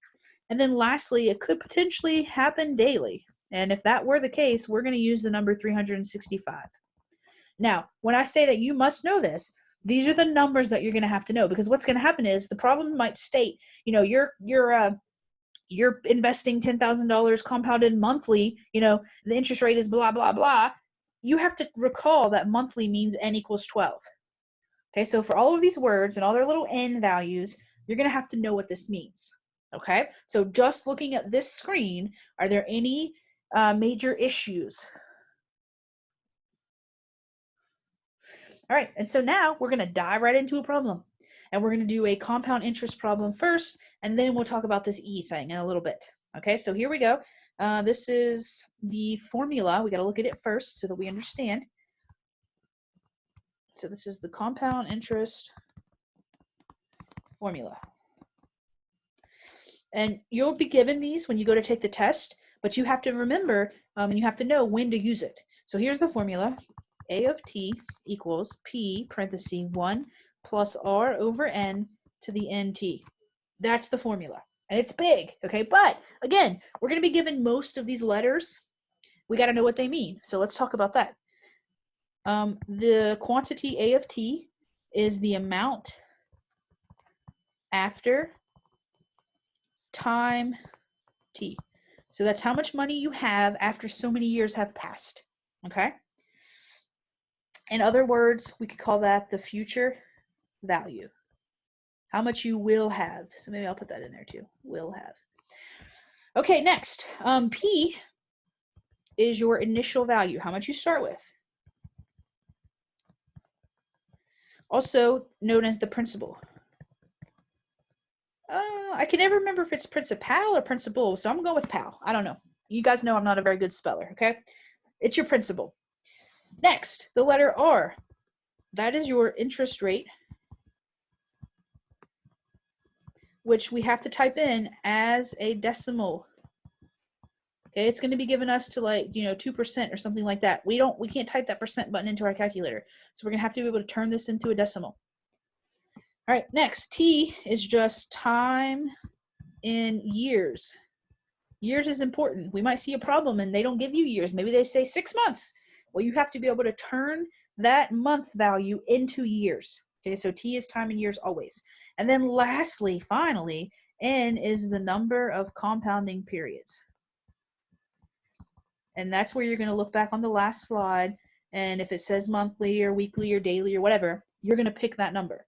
Speaker 1: And then lastly, it could potentially happen daily. And if that were the case, we're going to use the number 365. Now, when I say that you must know this, these are the numbers that you're going to have to know, because what's going to happen is the problem might state, you're investing $10,000 compounded monthly, the interest rate is blah, blah, blah. You have to recall that monthly means n equals 12. Okay, so for all of these words and all their little n values, you're going to have to know what this means. Okay, so just looking at this screen, are there any major issues? All right, and so now we're going to dive right into a problem. And we're going to do a compound interest problem first, and then we'll talk about this E thing in a little bit. Okay, so here we go. This is the formula. We got to look at it first so that we understand. So this is the compound interest formula. And you'll be given these when you go to take the test, but you have to remember and you have to know when to use it. So here's the formula. A of t equals P parenthesis 1 plus R over N to the NT. That's the formula. And it's big, okay? But again, we're going to be given most of these letters. We got to know what they mean. So let's talk about that. The quantity A of t is the amount after time t. So that's how much money you have after so many years have passed, okay? In other words, we could call that the future value. How much you will have. So maybe I'll put that in there too. Will have. Okay, next. P is your initial value. How much you start with. Also known as the principal. I can never remember if it's principal or principal, so I'm going with pal. I don't know. You guys know I'm not a very good speller, okay? It's your principal. Next, the letter R. That is your interest rate, which we have to type in as a decimal. Okay, it's going to be given us to 2% or something like that. We can't type that percent button into our calculator. So we're going to have to be able to turn this into a decimal. All right, next, T is just time in years. Years is important. We might see a problem and they don't give you years. Maybe they say 6 months. Well, you have to be able to turn that month value into years. Okay, so T is time in years always. And then lastly, finally, N is the number of compounding periods. And that's where you're going to look back on the last slide. And if it says monthly or weekly or daily or whatever, you're going to pick that number.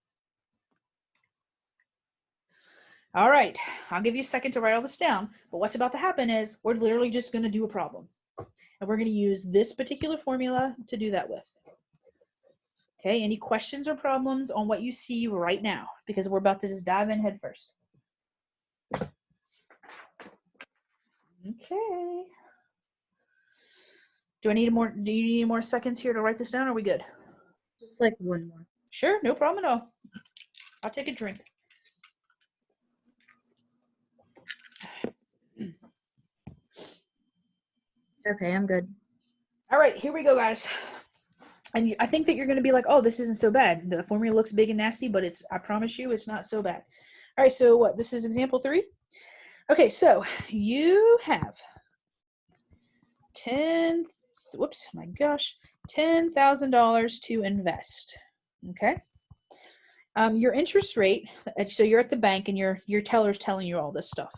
Speaker 1: All right, I'll give you a second to write all this down. But what's about to happen is we're literally just going to do a problem. And we're going to use this particular formula to do that with. Okay, any questions or problems on what you see right now? Because we're about to just dive in head first. Okay. Do you need more seconds here to write this down? Or are we good?
Speaker 2: Just like one more.
Speaker 1: Sure, no problem at all. I'll take a drink.
Speaker 2: Okay, I'm good.
Speaker 1: All right, here we go, guys. And I think that you're going to be like, oh, this isn't so bad. The formula looks big and nasty, but I promise you it's not so bad. All right, so what? This is example 3. Okay, so you have $10,000 to invest. Okay. Your interest rate, so you're at the bank and your teller's telling you all this stuff.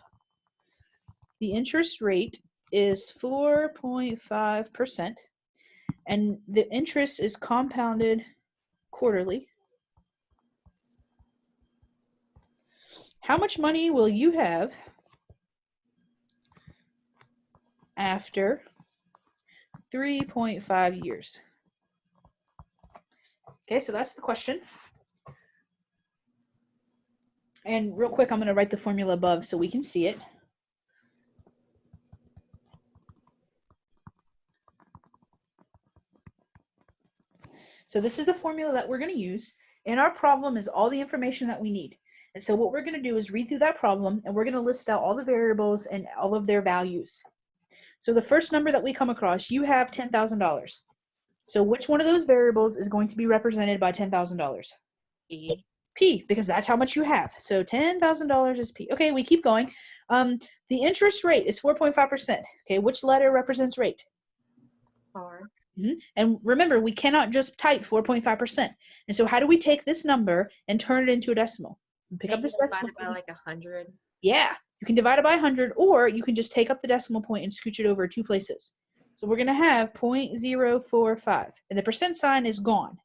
Speaker 1: The interest rate is 4.5%, and the interest is compounded quarterly. How much money will you have after 3.5 years? Okay, so that's the question. And real quick, I'm going to write the formula above so we can see it. So this is the formula that we're going to use. And our problem is all the information that we need. And so what we're going to do is read through that problem, and we're going to list out all the variables and all of their values. So the first number that we come across, you have $10,000. So which one of those variables is going to be represented by $10,000?
Speaker 5: E.
Speaker 1: P, because that's how much you have. So $10,000 is P. Okay, we keep going. The interest rate is 4.5%. Okay, which letter represents rate?
Speaker 5: R.
Speaker 1: And remember, we cannot just type 4.5%. And so how do we take this number and turn it into a decimal? Pick up this decimal
Speaker 5: Divided by like 100.
Speaker 1: Yeah, you can divide it by 100, or you can just take up the decimal point and scooch it over 2 places. So we're going to have 0.045, and the percent sign is gone.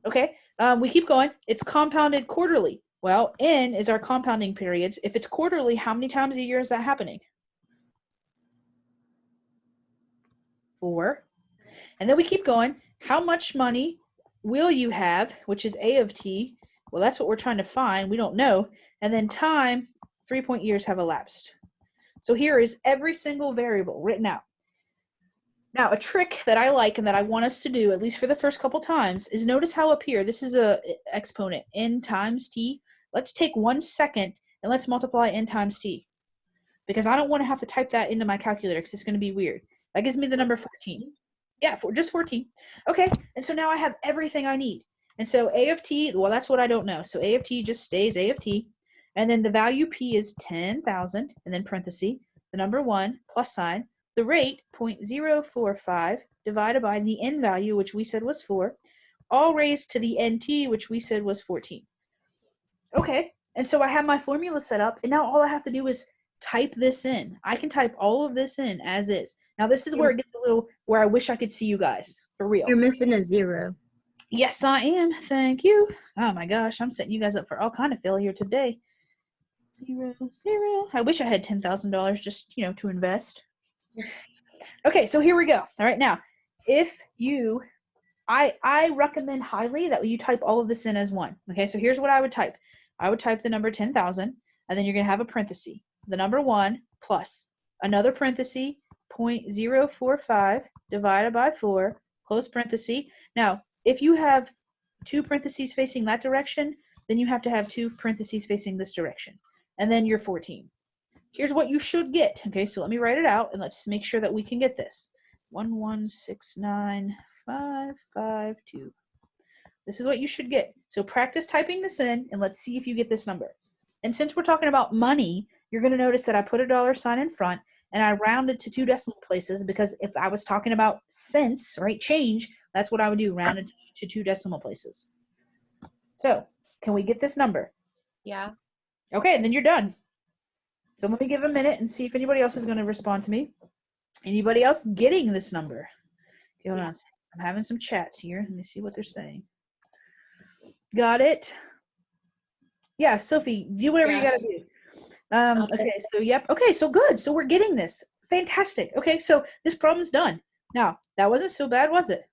Speaker 1: Okay, we keep going. It's compounded quarterly. Well, N is our compounding periods. If it's quarterly, how many times a year is that happening? 4. And then we keep going. How much money will you have, which is A of T? Well, that's what we're trying to find. We don't know. And then time, 3 years have elapsed. So here is every single variable written out. Now, a trick that I like and that I want us to do, at least for the first couple times, is notice how up here, this is a exponent, n times t. Let's take 1 second and let's multiply n times t. Because I don't want to have to type that into my calculator because it's going to be weird. That gives me the number 14. Yeah, just 14. Okay, and so now I have everything I need. And so A of t, well, that's what I don't know. So A of t just stays A of t. And then the value P is 10,000, and then parenthesis, the number 1, plus sign, the rate, 0.045, divided by the n value, which we said was 4, all raised to the nt, which we said was 14. Okay, and so I have my formula set up, and now all I have to do is type this in. I can type all of this in as is. Now this is where it gets a little, where I wish I could see you guys, for real.
Speaker 2: You're missing a 0.
Speaker 1: Yes, I am. Thank you. Oh my gosh, I'm setting you guys up for all kind of failure today. 0, 0. I wish I had $10,000 just, to invest. Okay, so here we go. All right, now, if you, I recommend highly that you type all of this in as one. Okay, so here's what I would type. I would type the number 10,000, and then you're going to have a parenthesis. The number 1 plus another parenthesis, 0.045 divided by 4, close parenthesis. Now, if you have 2 parentheses facing that direction, then you have to have 2 parentheses facing this direction. And then you're 14. Here's what you should get. Okay, so let me write it out, and let's make sure that we can get this. 1169552. This is what you should get. So practice typing this in, and let's see if you get this number. And since we're talking about money, you're going to notice that I put a dollar sign in front, and I rounded to 2 decimal places, because if I was talking about cents, right, change, that's what I would do, rounded to 2 decimal places. So can we get this number?
Speaker 5: Yeah.
Speaker 1: Okay, and then you're done. So let me give a minute and see if anybody else is going to respond to me. Anybody else getting this number? Okay, hold on. I'm having some chats here. Let me see what they're saying. Got it? Yeah, Sophie, do whatever you got to do. Okay, so yep. Okay, so good. So we're getting this. Fantastic. Okay, so this problem's done. Now, that wasn't so bad, was it?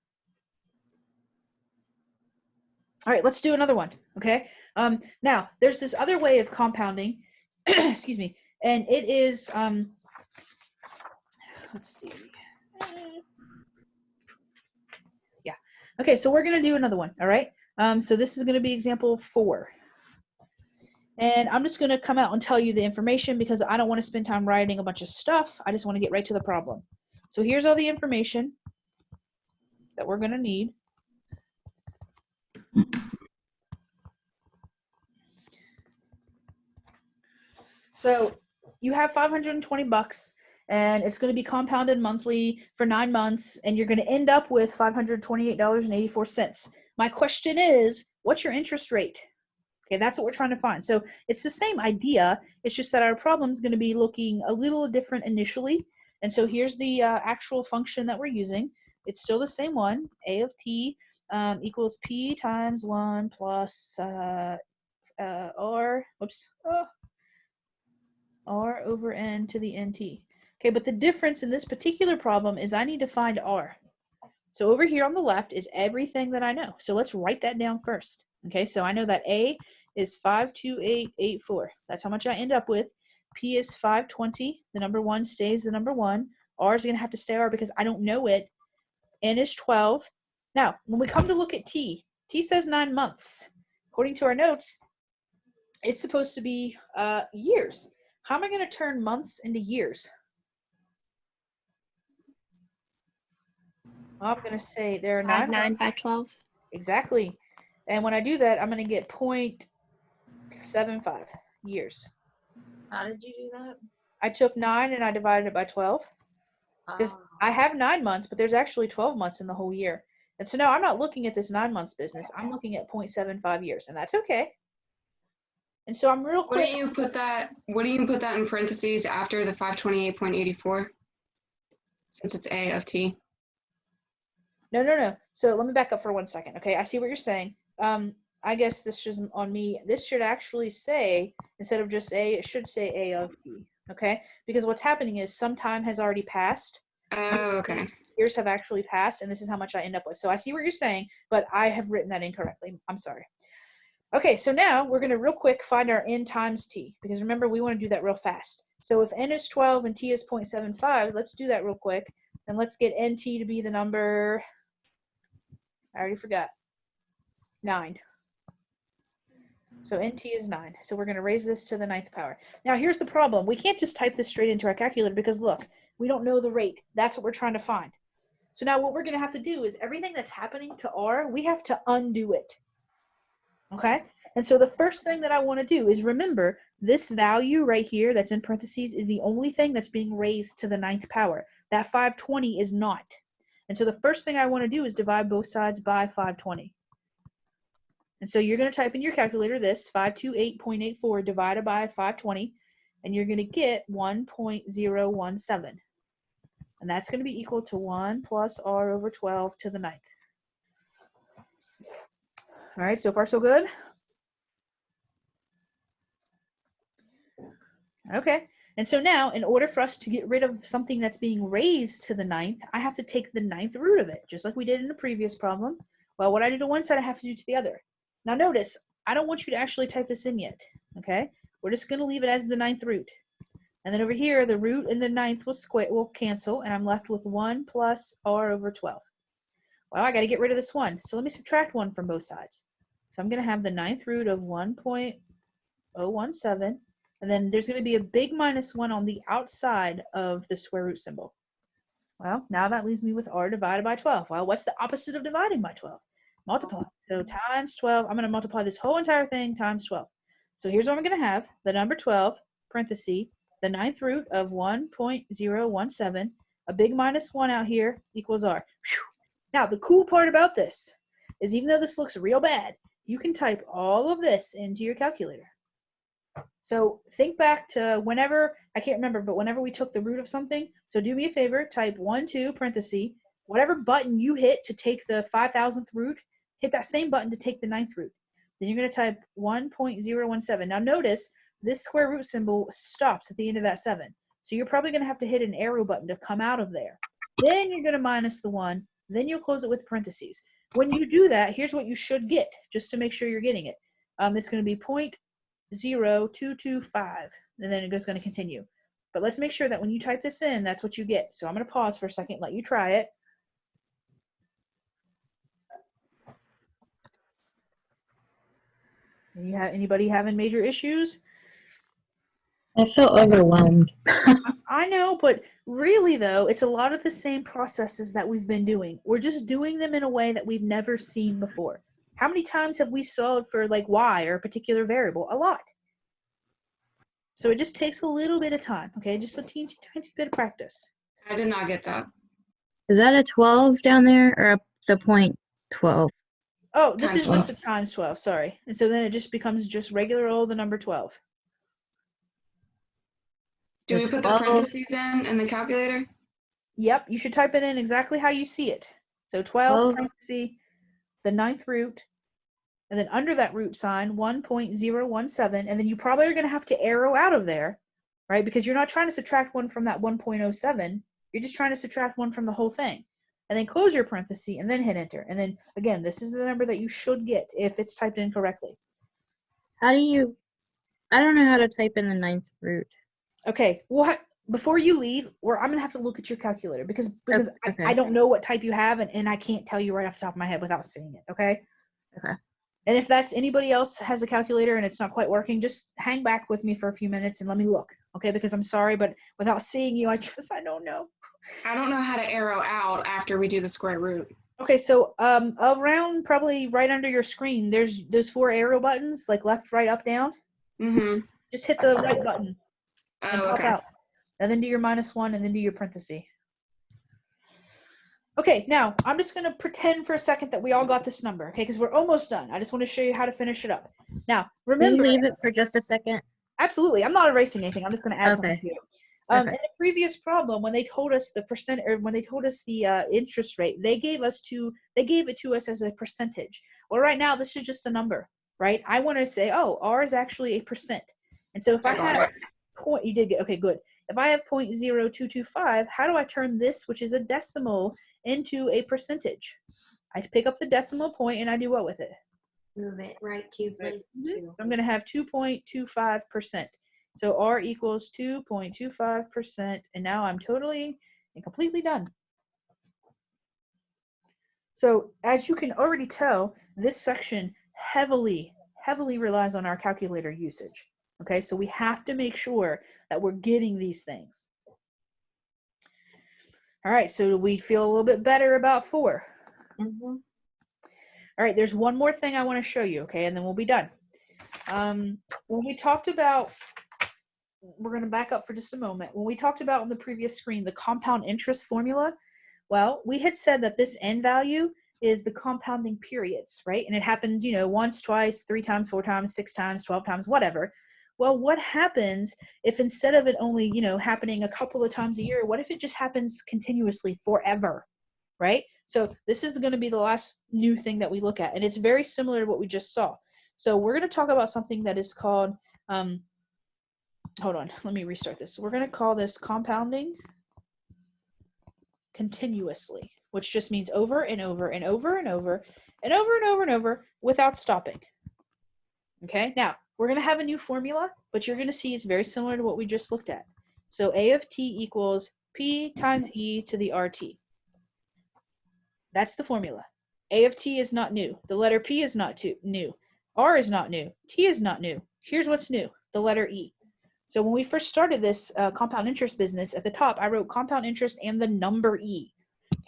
Speaker 1: All right, let's do another one. Okay. Now, there's this other way of compounding. Excuse me. And it is, let's see. Yeah. Okay, so we're going to do another one, all right? So this is going to be example 4. And I'm just going to come out and tell you the information because I don't want to spend time writing a bunch of stuff. I just want to get right to the problem. So here's all the information that we're going to need. So you have $520 and it's going to be compounded monthly for 9 months, and you're going to end up with $528.84. My question is, what's your interest rate? Okay, that's what we're trying to find. So it's the same idea. It's just that our problem is going to be looking a little different initially. And so here's the actual function that we're using. It's still the same one. A of t equals p times 1 plus r, r over n to the nt. Okay, but the difference in this particular problem is I need to find r. So over here on the left is everything that I know. So let's write that down first. Okay, so I know that a is 52884. That's how much I end up with. P is 520. The number 1 stays the number 1. R is going to have to stay R because I don't know it. N is 12. Now, when we come to look at T, T says 9 months. According to our notes, it's supposed to be years. How am I going to turn months into years? Well, I'm going to say there are 9
Speaker 2: 9 by 12.
Speaker 1: Exactly. And when I do that, I'm going to get 0.75 years.
Speaker 5: How did you do that?
Speaker 1: I took 9 and I divided it by 12. Because I have 9 months, but there's actually 12 months in the whole year. And so now I'm not looking at this 9 months business. I'm looking at 0.75 years, and that's okay. And so I'm real
Speaker 4: What
Speaker 1: quick.
Speaker 4: do you put that in parentheses after the 528.84? Since it's A of T.
Speaker 1: No. So let me back up for 1 second. Okay, I see what you're saying. I guess this is on me. This should actually say, instead of just A, it should say A of T. Okay, because what's happening is some time has already passed.
Speaker 4: Oh, okay.
Speaker 1: Years have actually passed, and this is how much I end up with. So I see what you're saying, but I have written that incorrectly. I'm sorry. Okay, so now we're going to real quick find our N times T, because remember, we want to do that real fast. So if N is 12 and T is 0.75, let's do that real quick. And let's get NT to be the number, I already forgot, 9. So NT is 9. So we're going to raise this to the 9th power. Now here's the problem. We can't just type this straight into our calculator because look, we don't know the rate. That's what we're trying to find. So now what we're going to have to do is everything that's happening to R, we have to undo it. Okay? And so the first thing that I want to do is remember this value right here that's in parentheses is the only thing that's being raised to the 9th power. That 520 is not. And so the first thing I want to do is divide both sides by 520. And so you're going to type in your calculator this, 528.84 divided by 520, and you're going to get 1.017. And that's going to be equal to 1 plus R over 12 to the 9th. All right, so far so good? Okay, and so now in order for us to get rid of something that's being raised to the 9th, I have to take the 9th root of it, just like we did in the previous problem. Well, what I do to one side, I have to do to the other. Now notice, I don't want you to actually type this in yet, okay? We're just going to leave it as the 9th root. And then over here, the root and the 9th will cancel, and I'm left with 1 plus R over 12. Well, I got to get rid of this 1. So let me subtract 1 from both sides. So I'm going to have the 9th root of 1.017, and then there's going to be a big minus 1 on the outside of the square root symbol. Well, now that leaves me with R divided by 12. Well, what's the opposite of dividing by 12? Multiply. So times 12, I'm going to multiply this whole entire thing times 12. So here's what I'm going to have. The number 12, parenthesis, the 9th root of 1.017, a big minus 1 out here equals R. Whew. Now, the cool part about this is even though this looks real bad, you can type all of this into your calculator. So think back to whenever, I can't remember, but whenever we took the root of something, so do me a favor, type 1, 2, parenthesis, whatever button you hit to take the 5,000th root, hit that same button to take the 9th root. Then you're going to type 1.017. Now notice this square root symbol stops at the end of that 7. So you're probably going to have to hit an arrow button to come out of there. Then you're going to minus the 1. Then you'll close it with parentheses. When you do that, here's what you should get, just to make sure you're getting it. It's going to be 0.0225, and then it's going to continue. But let's make sure that when you type this in, that's what you get. So I'm going to pause for a second, let you try it. Anybody having major issues?
Speaker 2: I feel overwhelmed.
Speaker 1: I know, but really though, it's a lot of the same processes that we've been doing. We're just doing them in a way that we've never seen before. How many times have we solved for like y or a particular variable? A lot. So it just takes a little bit of time, okay? Just a teensy tiny bit of practice.
Speaker 4: I did not get that.
Speaker 2: Is that a 12 down there or the point 12?
Speaker 1: Oh, this
Speaker 4: Times
Speaker 1: is just
Speaker 4: 12.
Speaker 1: a times 12, sorry. And so then it just becomes just regular old the number 12.
Speaker 4: Do we put the
Speaker 2: 12.
Speaker 4: parentheses in the calculator?
Speaker 1: Yep, you should type it in exactly how you see it. So 12, parenthesis, the 9th root, and then under that root sign, 1.017, and then you probably are going to have to arrow out of there, right? Because you're not trying to subtract 1 from that 1.07. You're just trying to subtract 1 from the whole thing. And then close your parenthesis and then hit enter. And then, again, this is the number that you should get if it's typed in correctly.
Speaker 2: How do you, I don't know how to type in the ninth root.
Speaker 1: Okay, before you leave, I'm gonna have to look at your calculator because
Speaker 2: Okay.
Speaker 1: I don't know what type you have, and I can't tell you right off the top of my head without seeing it. Okay.
Speaker 2: Okay.
Speaker 1: And if that's anybody else has a calculator and it's not quite working, just hang back with me for a few minutes and let me look. Okay, because I'm sorry, but without seeing you, I don't know.
Speaker 4: I don't know how to arrow out after we do the square root.
Speaker 1: Okay, so around probably right under your screen, there's those 4 arrow buttons, like left, right, up, down.
Speaker 4: Mm-hmm.
Speaker 1: Just hit the right button and
Speaker 4: Oh,
Speaker 1: pop
Speaker 4: okay.
Speaker 1: out. And then do your -1 and then do your parenthesis. Okay, now I'm just going to pretend for a second that we all got this number, okay, because we're almost done. I just want to show you how to finish it up. Now,
Speaker 2: Can
Speaker 1: remember,
Speaker 2: you leave it for just a second?
Speaker 1: absolutely, I'm not erasing anything. I'm just going to add something
Speaker 2: Okay.
Speaker 1: to it.
Speaker 2: Okay.
Speaker 1: In the previous problem, when they told us the percent, or when they told us the interest rate, they gave it to us as a percentage. Well, right now this is just a number, right? I want to say, oh, R is actually a percent, and so if I
Speaker 4: got
Speaker 1: had
Speaker 4: it.
Speaker 1: point, you did get, okay, good. If I have 0.0225, how do I turn this, which is a decimal, into a percentage? I pick up the decimal point and I do what with it?
Speaker 6: Move it right 2 places.
Speaker 1: I'm going to have 2.25%. So R equals 2.25%, and now I'm totally and completely done. So as you can already tell, this section heavily relies on our calculator usage. Okay, so we have to make sure that we're getting these things. All right, so we feel a little bit better about 4.
Speaker 6: Mm-hmm.
Speaker 1: All right, there's one more thing I want to show you, okay, and then we'll be done. When we talked about, we're going to back up for just a moment. When we talked about on the previous screen the compound interest formula, well, we had said that this n value is the compounding periods, right? And it happens, once, twice, 3 times, 4 times, 6 times, 12 times, whatever. Well, what happens if instead of it only, happening a couple of times a year, what if it just happens continuously forever, right? So this is going to be the last new thing that we look at, and it's very similar to what we just saw. So we're going to talk about something that is called, hold on, let me restart this. We're going to call this compounding continuously, which just means over and over and over and over and over and over and over without stopping. Okay, now we're going to have a new formula, but you're going to see it's very similar to what we just looked at. So A of t equals P times E to the RT. That's the formula. A of t is not new. The letter P is not new. R is not new. T is not new. Here's what's new, the letter E. So when we first started this compound interest business, at the top, I wrote compound interest and the number E.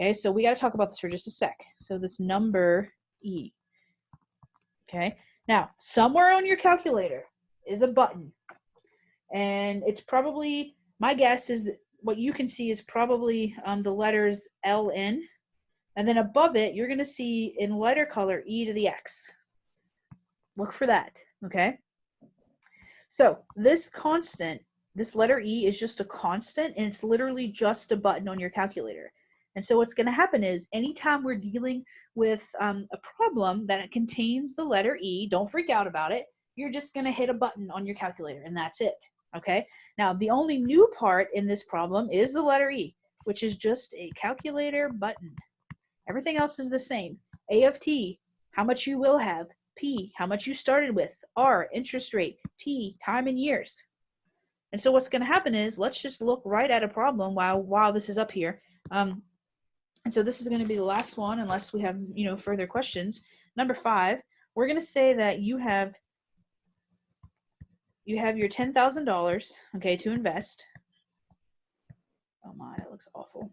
Speaker 1: Okay, so we got to talk about this for just a sec. So this number E. Okay, now somewhere on your calculator is a button. And it's probably, my guess is that what you can see is probably the letters LN. And then above it, you're going to see in lighter color E to the X. Look for that, okay? So this constant, this letter E is just a constant, and it's literally just a button on your calculator. And so what's going to happen is anytime we're dealing with a problem that contains the letter E, don't freak out about it. You're just going to hit a button on your calculator, and that's it, okay? Now, the only new part in this problem is the letter E, which is just a calculator button. Everything else is the same. A of t, how much you will have. P, how much you started with. R, interest rate. T, time in years. And so what's going to happen is, let's just look right at a problem while this is up here. And so this is going to be the last one, unless we have, further questions. Number 5, we're going to say that you have your $10,000, okay, to invest. Oh my, that looks awful.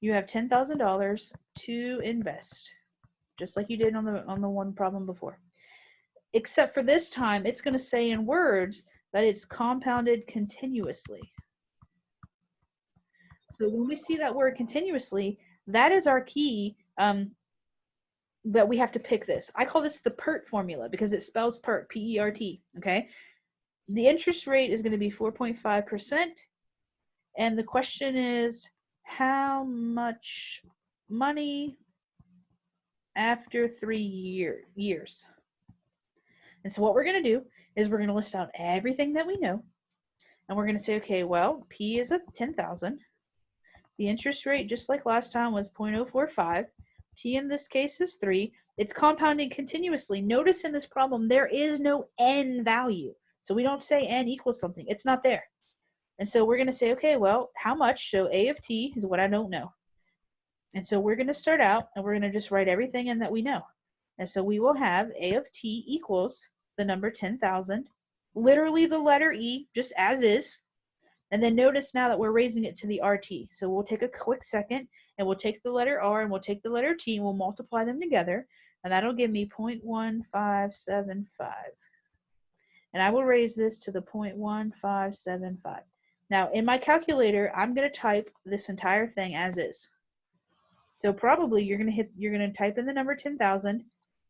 Speaker 1: You have $10,000 to invest, just like you did on the one problem before. Except for this time, it's going to say in words that it's compounded continuously. So when we see that word continuously, that is our key that we have to pick this. I call this the PERT formula because it spells PERT, P-E-R-T, okay? The interest rate is going to be 4.5%, and the question is, how much money after 3 years? And so what we're going to do is we're going to list out everything that we know, and we're going to say, okay, well, P is at 10,000. The interest rate, just like last time, was 0.045. T in this case is 3. It's compounding continuously. Notice in this problem, there is no n value. So we don't say n equals something. It's not there. And so we're going to say, okay, well, how much? So a of t is what I don't know. And so we're going to start out and we're going to just write everything in that we know. And so we will have a of t equals the number 10,000, literally the letter E, just as is. And then notice now that we're raising it to the RT. So we'll take a quick second and we'll take the letter R and we'll take the letter T and we'll multiply them together. And that'll give me 0.1575. And I will raise this to the 0.1575. Now in my calculator, I'm going to type this entire thing as is. So probably you're going to type in the number 10,000.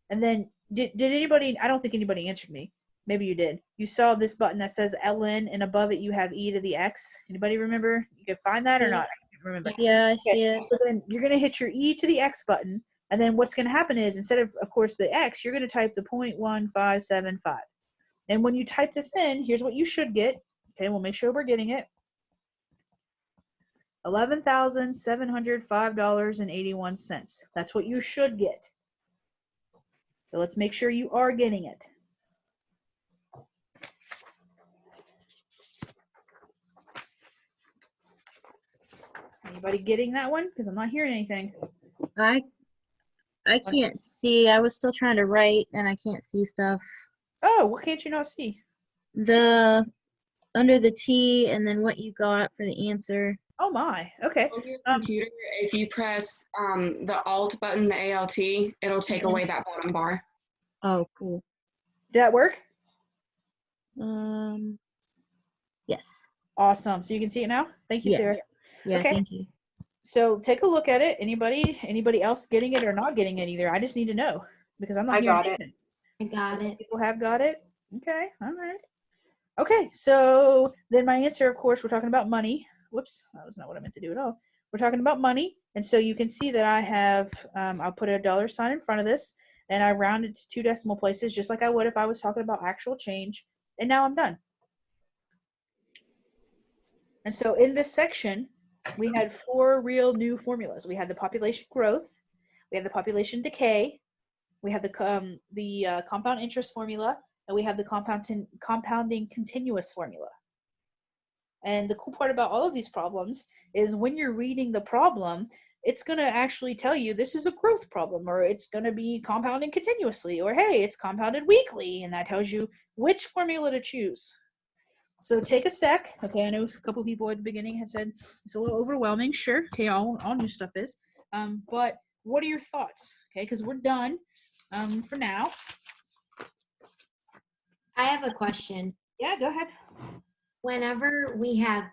Speaker 1: And then did anybody, I don't think anybody answered me. Maybe you did. You saw this button that says ln and above it you have e to the x. Anybody remember? You can find that or not? I can't remember.
Speaker 2: Yeah, I see it.
Speaker 1: So then you're going to hit your e to the x button. And then what's going to happen is instead of course, the x, you're going to type the 0.1575. And when you type this in, here's what you should get. Okay, we'll make sure we're getting it. $11,705.81. That's what you should get. So let's make sure you are getting it. Anybody getting that one? Because I'm not hearing anything.
Speaker 2: I can't see. I was still trying to write and I can't see stuff.
Speaker 1: Oh, what can't you not see?
Speaker 2: The under the T and then what you got for the answer.
Speaker 1: Oh my. Okay.
Speaker 4: On your computer, if you press the Alt button, the ALT, it'll take away that bottom bar.
Speaker 2: Oh, cool.
Speaker 1: Did that work?
Speaker 2: Yes.
Speaker 1: Awesome. So you can see it now? Thank you,
Speaker 2: Yeah.
Speaker 1: Sarah.
Speaker 2: Yeah,
Speaker 1: Okay.
Speaker 2: thank you.
Speaker 1: So take a look at it. Anybody else getting it or not getting it either? I just need to know because I'm not
Speaker 8: I
Speaker 1: hearing
Speaker 8: got it.
Speaker 1: anything.
Speaker 6: I got it.
Speaker 1: People have got it. Okay. All right. Okay. So then my answer, of course, we're talking about money. Whoops. That was not what I meant to do at all. We're talking about money. And so you can see that I have, I'll put a $sign in front of this and I rounded to 2 decimal places just like I would if I was talking about actual change. And now I'm done. And so in this section, we had 4 real new formulas. We had the population growth, we had the population decay, we had the compound interest formula, and we have the compounding continuous formula. And the cool part about all of these problems is when you're reading the problem, it's going to actually tell you this is a growth problem, or it's going to be compounding continuously, or hey, it's compounded weekly, and that tells you which formula to choose. So take a sec. Okay, I know a couple people at the beginning had said it's a little overwhelming. Sure, okay, all new stuff is. But what are your thoughts? Okay, because we're done for now.
Speaker 6: I have a question.
Speaker 1: Yeah, go ahead.
Speaker 6: Whenever we have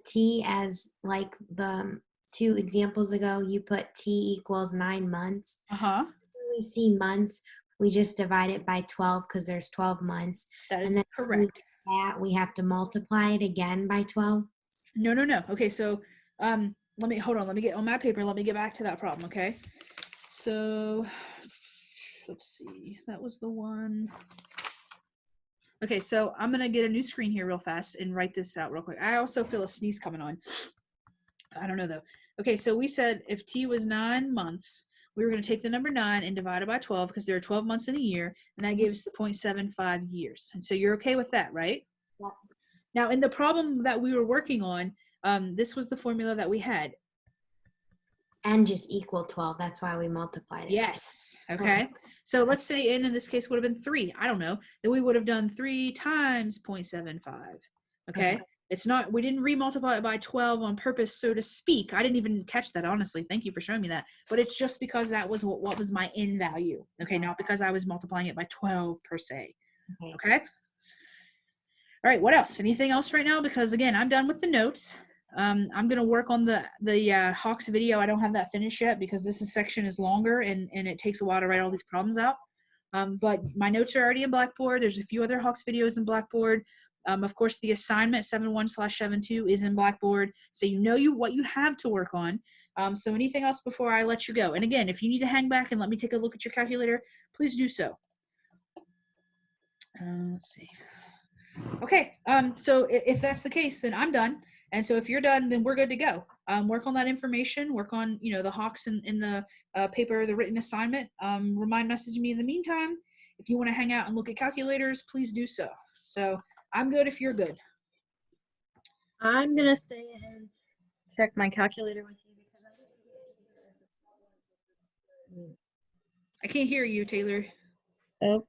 Speaker 6: T as like the 2 examples ago, you put T equals 9 months.
Speaker 1: Uh-huh.
Speaker 6: When we see months, we just divide it by 12 because there's 12 months.
Speaker 1: That is
Speaker 6: And then
Speaker 1: correct.
Speaker 6: we have to multiply it again by 12.
Speaker 1: No. Okay, so let me get on my paper. Let me get back to that problem, okay? So let's see. That was the one. Okay, so I'm gonna get a new screen here real fast and write this out real quick. I also feel a sneeze coming on. I don't know though. Okay, so we said if T was 9 months, we were gonna take the number 9 and divide it by 12 because there are 12 months in a year, and that gives the 0.75 years. And so you're okay with that, right?
Speaker 6: Yeah.
Speaker 1: Now, in the problem that we were working on, this was the formula that we had.
Speaker 6: And just equal 12. That's why we multiplied it.
Speaker 1: Yes. Okay. So let's say n in this case would have been 3. I don't know. Then we would have done 3 times 0.75. Okay. It's not, we didn't remultiply it by 12 on purpose, so to speak. I didn't even catch that, honestly. Thank you for showing me that. But it's just because that was what was my n value. Okay. Not because I was multiplying it by 12 per se. Okay. All right. What else? Anything else right now? Because again, I'm done with the notes. I'm going to work on the Hawks video. I don't have that finished yet because this section is longer and it takes a while to write all these problems out. But my notes are already in Blackboard. There's a few other Hawks videos in Blackboard. Of course, the assignment 7.1/7.2 is in Blackboard. So you know what you have to work on. So anything else before I let you go? And again, if you need to hang back and let me take a look at your calculator, please do so. Let's see. Okay, so if that's the case, then I'm done. And so if you're done, then we're good to go. Work on that information, work on, the Hawks in the paper, the written assignment. Message me in the meantime. If you want to hang out and look at calculators, please do so. So I'm good if you're good.
Speaker 2: I'm gonna stay and check my calculator with you because
Speaker 1: I can't hear you, Taylor.
Speaker 2: Oh,